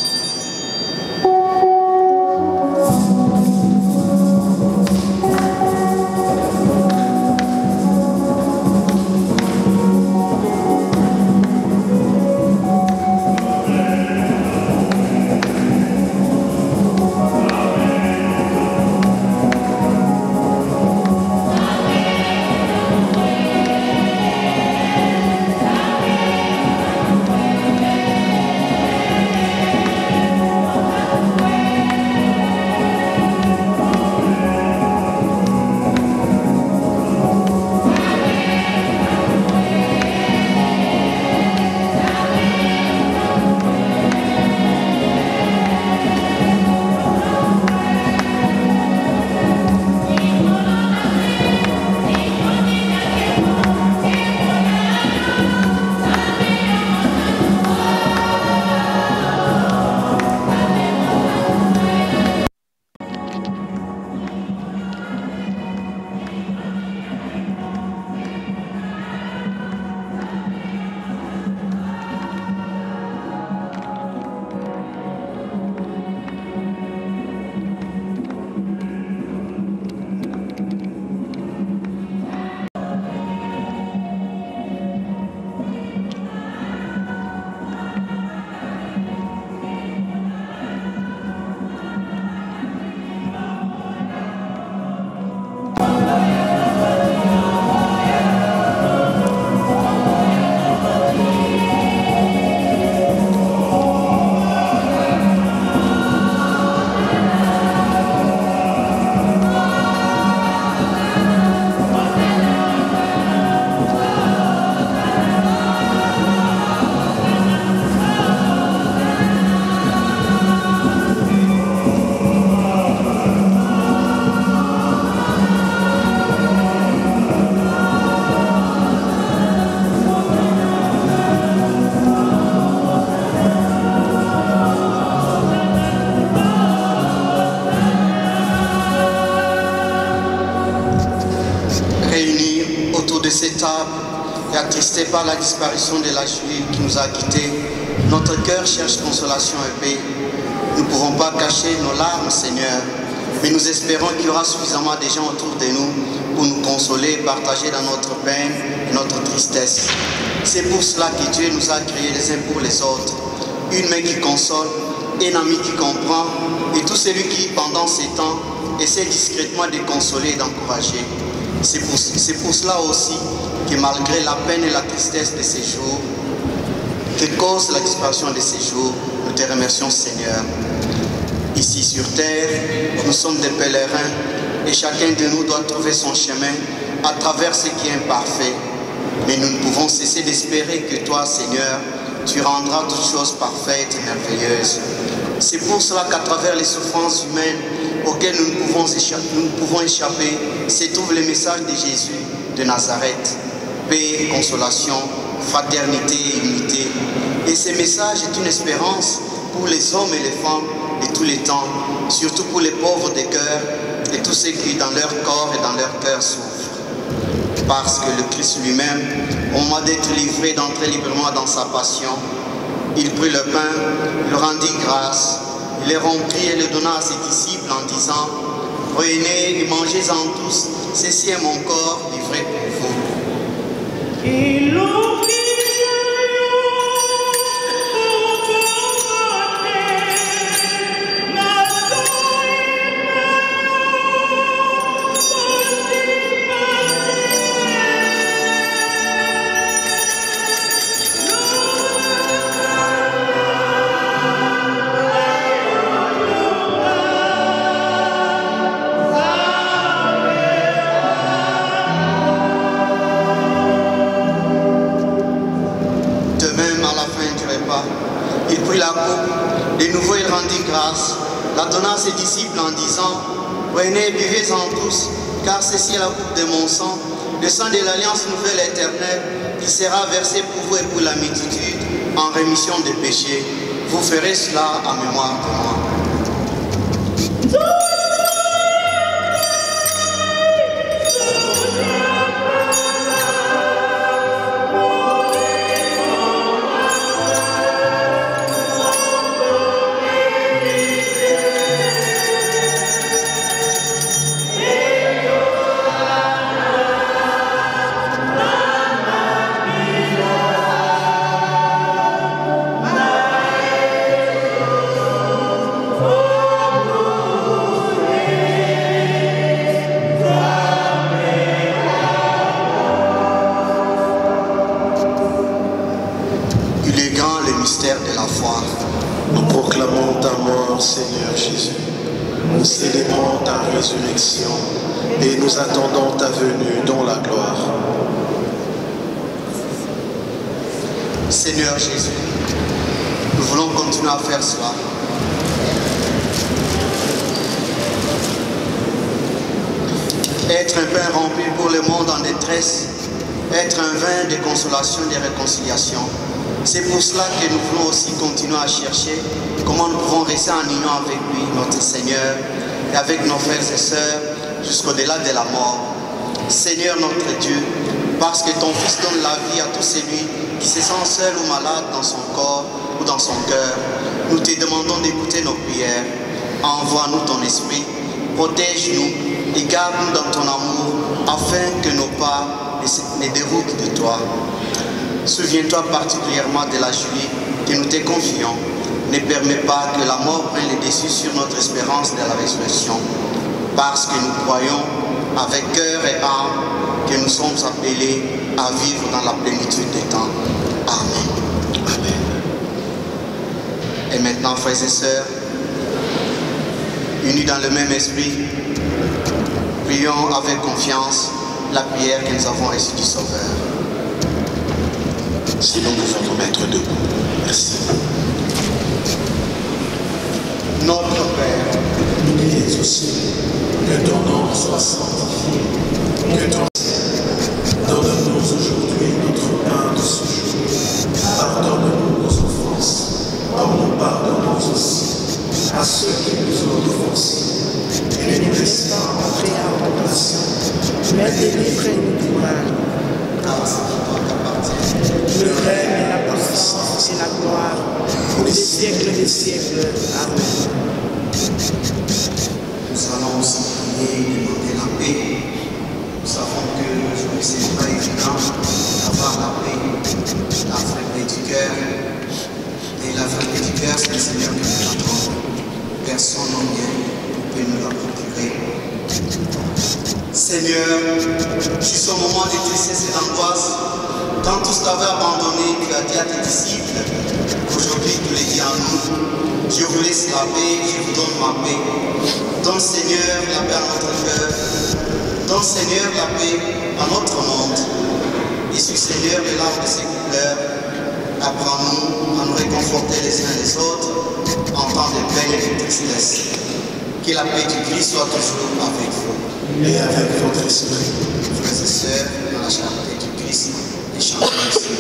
de cette table et attristé par la disparition de la Julie qui nous a quittés, notre cœur cherche consolation et paix. Nous ne pouvons pas cacher nos larmes, Seigneur, mais nous espérons qu'il y aura suffisamment de gens autour de nous pour nous consoler et partager dans notre peine et notre tristesse. C'est pour cela que Dieu nous a créés les uns pour les autres. Une main qui console, un ami qui comprend, et tout celui qui, pendant ces temps, essaie discrètement de consoler et d'encourager. C'est pour cela aussi que malgré la peine et la tristesse de ces jours, que cause la disparition de ces jours, nous te remercions, Seigneur. Ici sur terre, nous sommes des pèlerins et chacun de nous doit trouver son chemin à travers ce qui est imparfait. Mais nous ne pouvons cesser d'espérer que toi, Seigneur, tu rendras toutes choses parfaites et merveilleuses. C'est pour cela qu'à travers les souffrances humaines auxquelles nous ne pouvons échapper, se trouve le message de Jésus de Nazareth. Paix, consolation, fraternité et unité. Et ce message est une espérance pour les hommes et les femmes de tous les temps, surtout pour les pauvres de cœur et tous ceux qui dans leur corps et dans leur cœur souffrent. Parce que le Christ lui-même, au moment d'être livré, d'entrer librement dans sa passion, il prit le pain, le rendit grâce, il le rompit et le donna à ses disciples en disant « Prenez et mangez-en tous, ceci est mon corps livré pour vous. » Il prit la coupe, de nouveau il rendit grâce, la donna à ses disciples en disant « Prenez et buvez-en tous, car ceci est la coupe de mon sang, le sang de l'alliance nouvelle éternelle, qui sera versé pour vous et pour la multitude, en rémission des péchés. Vous ferez cela en mémoire de moi. » De la foi. Nous proclamons ta mort, Seigneur Jésus. Nous célébrons ta résurrection et nous attendons ta venue dans la gloire. Seigneur Jésus, nous voulons continuer à faire cela. Être un pain rempli pour le monde en détresse, être un vin de consolation et de réconciliation. C'est pour cela que nous voulons aussi continuer à chercher comment nous pouvons rester en union avec lui, notre Seigneur, et avec nos frères et sœurs jusqu'au-delà de la mort. Seigneur notre Dieu, parce que ton Fils donne la vie à tout celui qui se sent seul ou malade dans son corps ou dans son cœur, nous te demandons d'écouter nos prières. Envoie-nous ton esprit, protège-nous et garde-nous dans ton amour afin que nos pas ne déroutent de toi. Souviens-toi particulièrement de la Julie que nous te confions. Ne permets pas que la mort prenne le dessus sur notre espérance de la résurrection. Parce que nous croyons avec cœur et âme que nous sommes appelés à vivre dans la plénitude des temps. Amen. Amen. Et maintenant, frères et sœurs, unis dans le même esprit, prions avec confiance la prière que nous avons reçue du Sauveur. Si nous pouvons nous mettre debout. Merci. Notre Père, qui es aux cieux, que ton nom soit sanctifié, que ton donne-nous aujourd'hui notre pain de ce jour. Pardonne-nous nos offenses, comme nous pardonnons aussi à ceux qui nous ont offensés. Et ne nous laisse pas entrer en tentation, mais délivre-nous du mal. siècles. Amen. Nous allons aussi prier, demander la paix. Nous savons que aujourd'hui ce n'est pas évident d'avoir la paix, la vraie du cœur. Et la vraie du cœur, c'est le Seigneur qui nous l'attend. Personne n'en vient peut nous la procurer. Seigneur, jusqu'au moment de tristesse et d'angoisse, quand tous t'avaient abandonné, tu as dit à tes disciples, aujourd'hui tu les dis à nous, je vous laisse la paix, je vous donne ma paix. Donne Seigneur la paix à notre cœur, donne Seigneur la paix à notre monde. Et suis Seigneur les larmes de ces couleurs, apprends-nous à nous réconforter les uns les autres en temps de peine et de tristesse. Que la paix du Christ soit toujours avec vous. Et avec votre esprit. Frères et sœurs, dans la charité du Christ, et chantons aussi.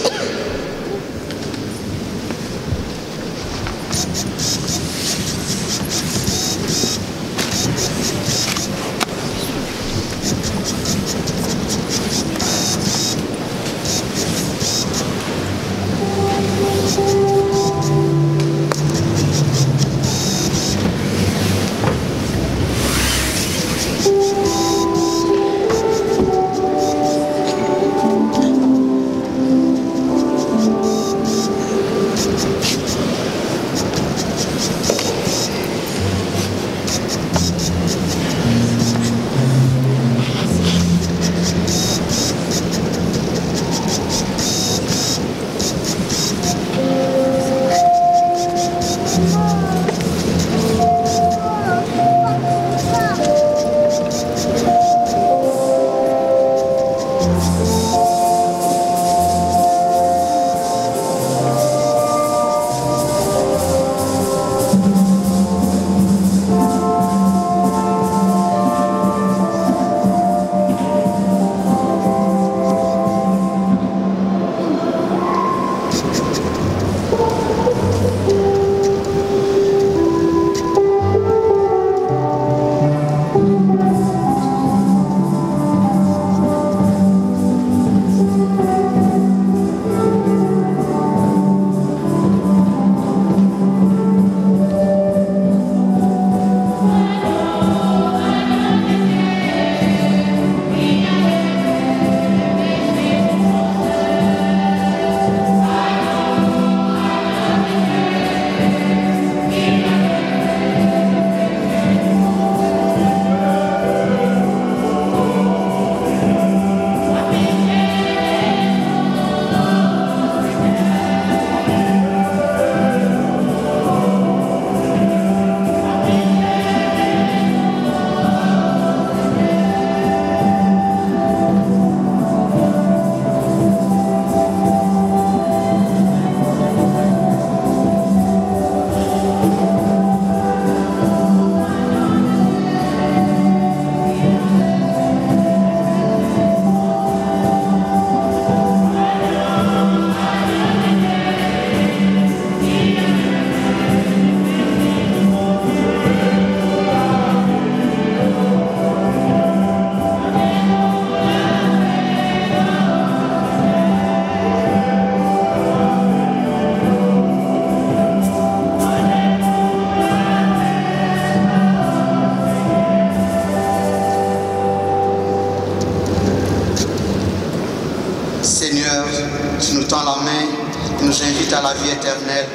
À la vie éternelle,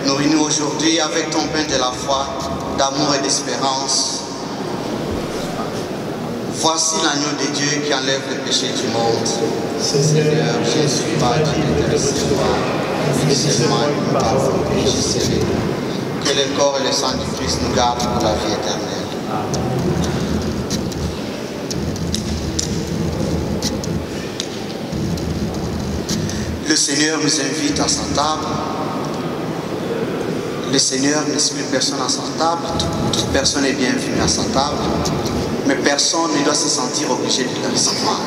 nous réunissons aujourd'hui avec ton pain de la foi, d'amour et d'espérance. Voici l'agneau de Dieu qui enlève le péché du monde. Seigneur, je ne suis pas digne de le recevoir, mais seulement une parole et je serai. Que le corps et le sang du Christ nous gardent pour la vie éternelle. Le Seigneur nous invite à sa table. Le Seigneur n'exclut personne à sa table. Toute personne est bienvenue à sa table. Mais personne ne doit se sentir obligé de le recevoir.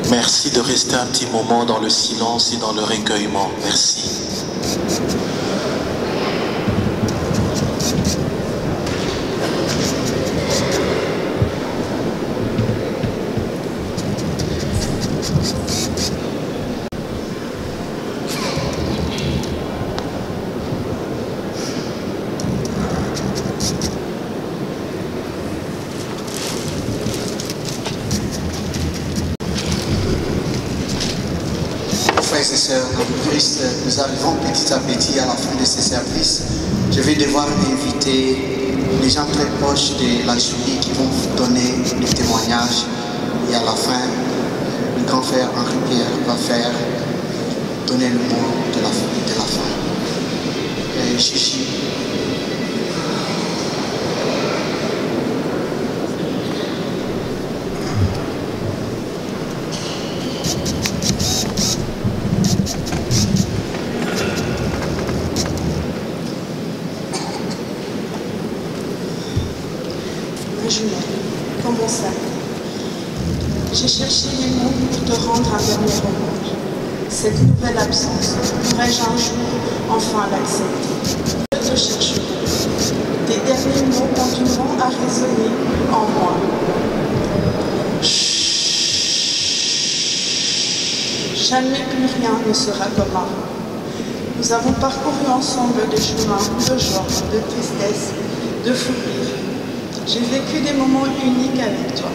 Merci de rester un petit moment dans le silence et dans le recueillement. Merci. Frères et sœurs, dans le Christ, nous arrivons petit à petit à la fin de ce service. Je vais devoir inviter les gens très proches de la jury qui vont donner le témoignage. Et à la fin, le grand frère Henri Pierre va donner le mot de la fin. Et Chichi. Comment ça? J'ai cherché les mots pour te rendre un dernier hommage. Cette nouvelle absence, pourrais-je un jour enfin l'accepter? Je te chercherai. Tes derniers mots continueront à résonner en moi. Jamais plus rien ne sera comme avant. Nous avons parcouru ensemble des chemins de joie, de tristesse, de fou rire. J'ai vécu des moments uniques avec toi.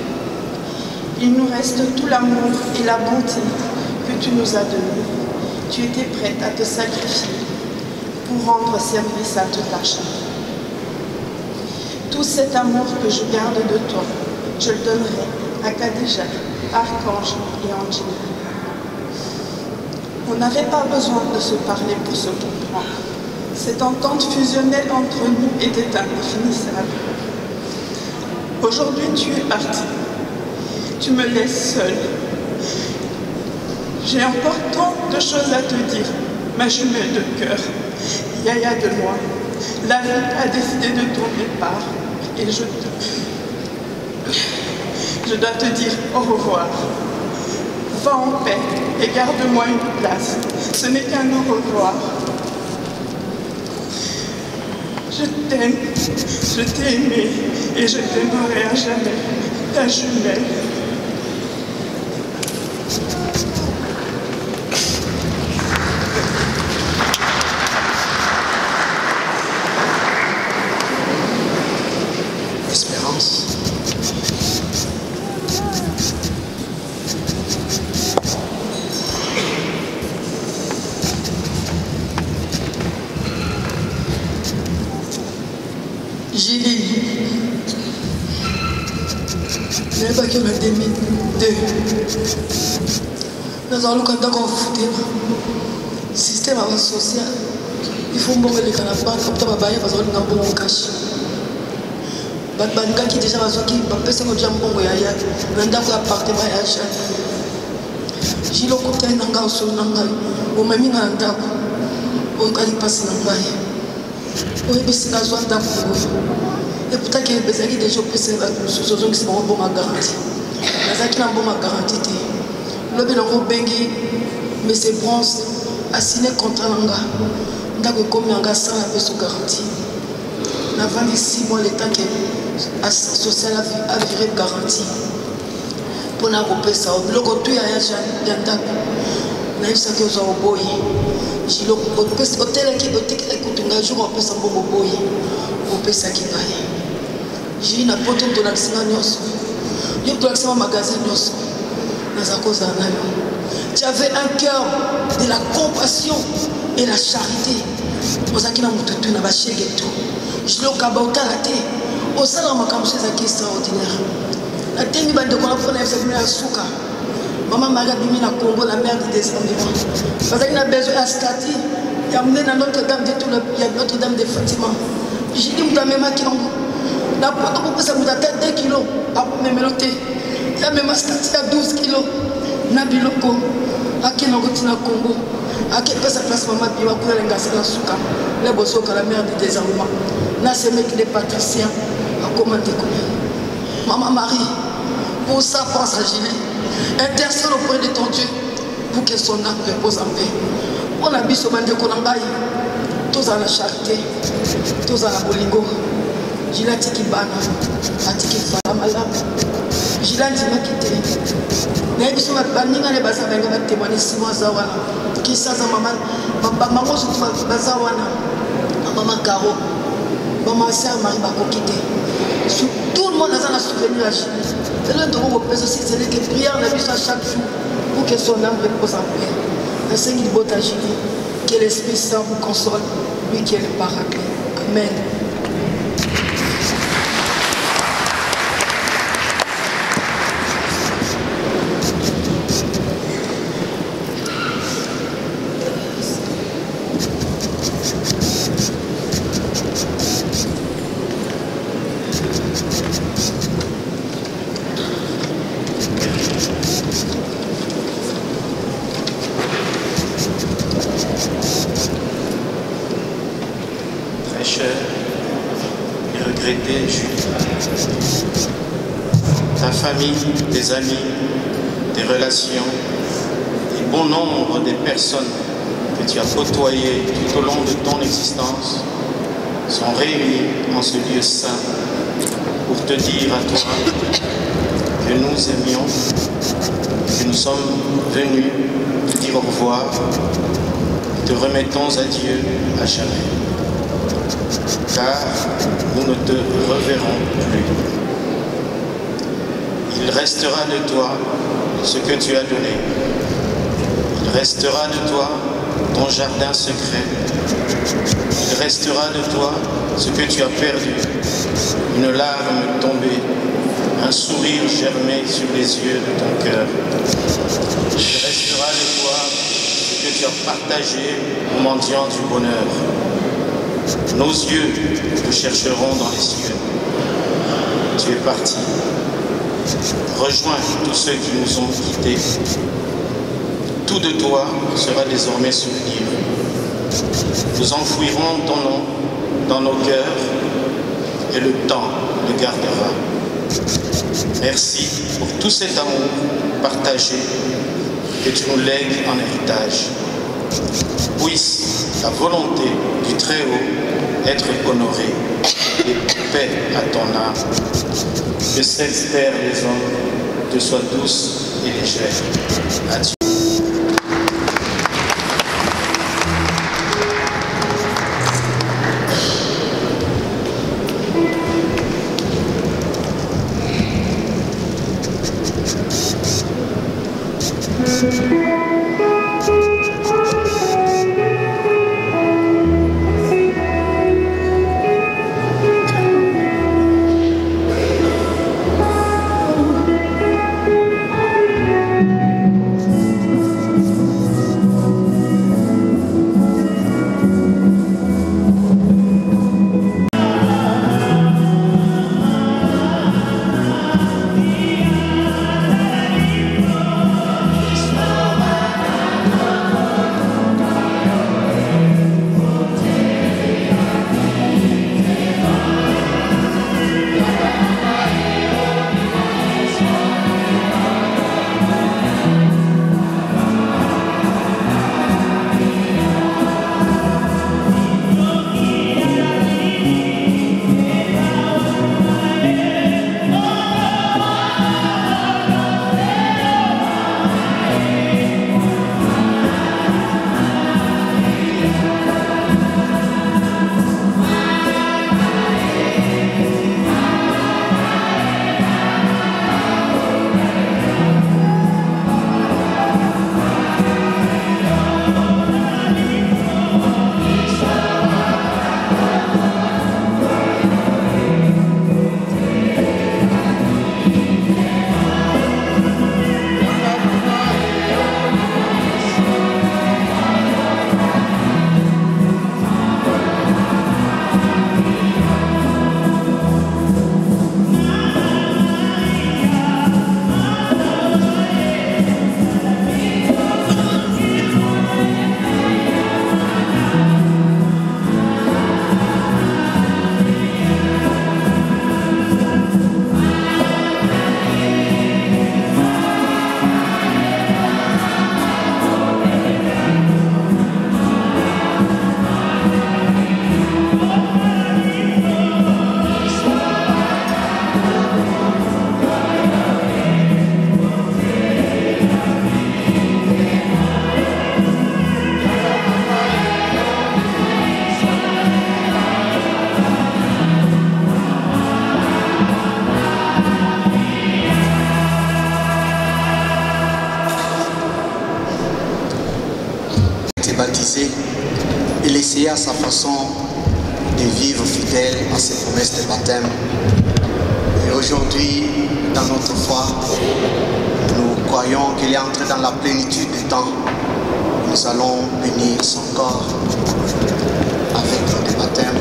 Il nous reste tout l'amour et la bonté que tu nous as donnés. Tu étais prête à te sacrifier pour rendre service à toute la chair. Tout cet amour que je garde de toi, je le donnerai à Khadija, Archange et Angela. On n'avait pas besoin de se parler pour se comprendre. Cette entente fusionnelle entre nous était indéfinissable. Aujourd'hui, tu es parti. Tu me laisses seule. J'ai encore tant de choses à te dire, ma jumelle de cœur, Yaya de moi. La vie a décidé de ton départ et je dois te dire au revoir. Va en paix et garde-moi une place. Ce n'est qu'un au revoir. Je t'aime, je t'ai aimé et je t'aimerai à jamais, ta jumelle. Espérance. nayebaki na 2002 nazala luka ndako afutema système ava social ifo mbongo eleka na banke puta babaya bazakolinga mbongo kashi bato balingaki deja bazwaki bapesango deja mbongo yaya na ndako ya appartement ya jane jilokota na ngai osolo na ngai omemi nga na ndako oyokaki mpasi na ngai oyebisi nazwa ndako oyo eputaki bezalaki deja opesaka mosusu ozongisi bango mbongo ya garanti nazalaki na mbongo ya garanti te lobi nango obengi mese bronze asine contrat na nga ndako ekomi na nga sana apeso garanti navandi 6 mois le temps ke social avire garanti mpona kopesa biloko tu ya ndako nayebisaki ozwa oboyi otelaki ekutunga jour opesa mbongo oboyi opesaki ngai jui na poto tolakisinga nyonso yo tolakisinga magasin nyonso naza kozala na yo. Tu avais un cœur de la compassion et la charité. ozalaki na motu tu na bashege tu jilokaba otala te osalaka makambo so ezalaki extraordinaire natengi bandeko na mpona yebisa bino ya suka mama marie abimi na Congo la mère du désendement bazalaki na besoin ya stati ya monene na Notre-Dame ya Notre-Dame de Fatima jidi moto amemaki yango na poto kopesa moto ata 2 kilo akomemelo te ya mema stati ya 12 kilo na biloko akenango ntina Congo akepesa place mama biwa kuna lenga sala suka le bosoka la mère du désarmement na semeki de patricien akoma ndeko mama Marie Pour ça, pense à Gilles. Intercède auprès de ton Dieu pour que son âme repose en paix. On a vu ce monde de Konambaï. Tous à la charité, tous à la bolingo. Gilles a tiki bana, a tiki falamala. Gilles a dit ma quitté. Mais ils sont bannis à les bases avec un témoignage 6 mois zawana. Qui ça, maman, maman, je suis bazawana. Maman Caro, maman sœur Marie Bako quitté. Tout le monde a un souvenir à Gilles. Et là, on peut aussi c'est que prière la vie à chaque jour pour que son âme repose en paix. Le Seigneur il botte à Gilles, que l'Esprit Saint vous console, lui qui est le paraclet. Amen. Des amis, des relations, et bon nombre des personnes que tu as côtoyées tout au long de ton existence sont réunies en ce lieu saint pour te dire à toi que nous aimions, que nous sommes venus te dire au revoir, te remettons à Dieu à jamais, car nous ne te reverrons plus. Il restera de toi ce que tu as donné. Il restera de toi ton jardin secret. Il restera de toi ce que tu as perdu. Une larme tombée, un sourire germé sur les yeux de ton cœur. Il restera de toi ce que tu as partagé aux mendiants du bonheur. Nos yeux te chercheront dans les cieux. Tu es parti. Rejoins tous ceux qui nous ont quittés. Tout de toi sera désormais souvenir. Nous enfouirons ton nom dans nos cœurs et le temps le gardera. Merci pour tout cet amour partagé que tu nous lègues en héritage. Puisse la volonté du Très-Haut être honorée et paix à ton âme. Que cette terre des hommes te soit douce et légère. Adieu. baptisé, il essayait à sa façon de vivre fidèle à ses promesses de baptême. Et aujourd'hui, dans notre foi, nous croyons qu'il est entré dans la plénitude du temps. Nous allons bénir son corps avec le baptême.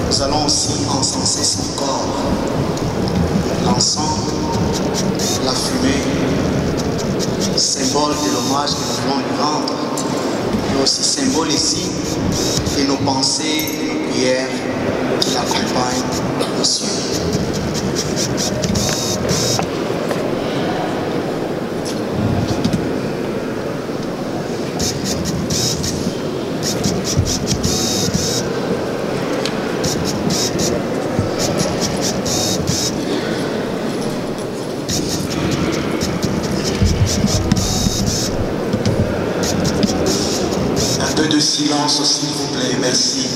Nous allons aussi encenser son corps. L'encens, la fumée, symbole de l'hommage que nous voulons lui rendre, mais aussi symbole ici de nos pensées et nos prières qui l'accompagnent aux cieux. De silence, s'il vous plaît, merci.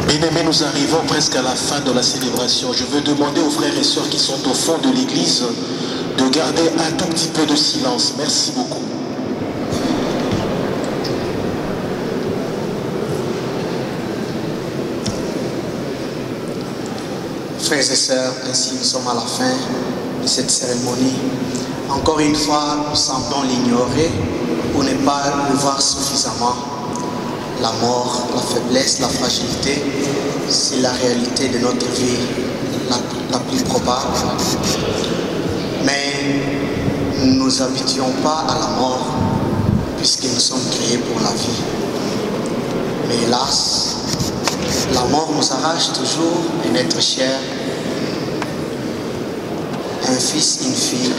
Bien-aimés, nous arrivons presque à la fin de la célébration. Je veux demander aux frères et sœurs qui sont au fond de l'église de garder un tout petit peu de silence. Merci beaucoup. Frères et sœurs, ainsi nous sommes à la fin de cette cérémonie. Encore une fois, nous semblons l'ignorer ou ne pas le voir suffisamment. La mort, la faiblesse, la fragilité, c'est la réalité de notre vie la plus probable. Mais nous ne nous habituons pas à la mort puisque nous sommes créés pour la vie. Mais hélas, la mort nous arrache toujours un être cher, un fils, une fille,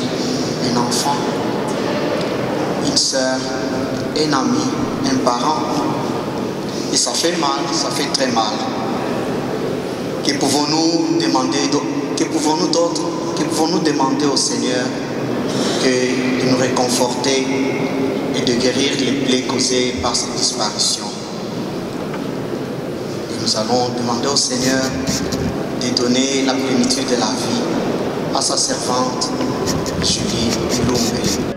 un enfant, une sœur, un ami, un parent. Et ça fait mal, ça fait très mal. Que pouvons-nous demander au Seigneur de nous réconforter et de guérir les plaies causées par cette disparition. Et nous allons demander au Seigneur de donner la plénitude de la vie à sa servante Julie Lumbe.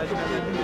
Gracias.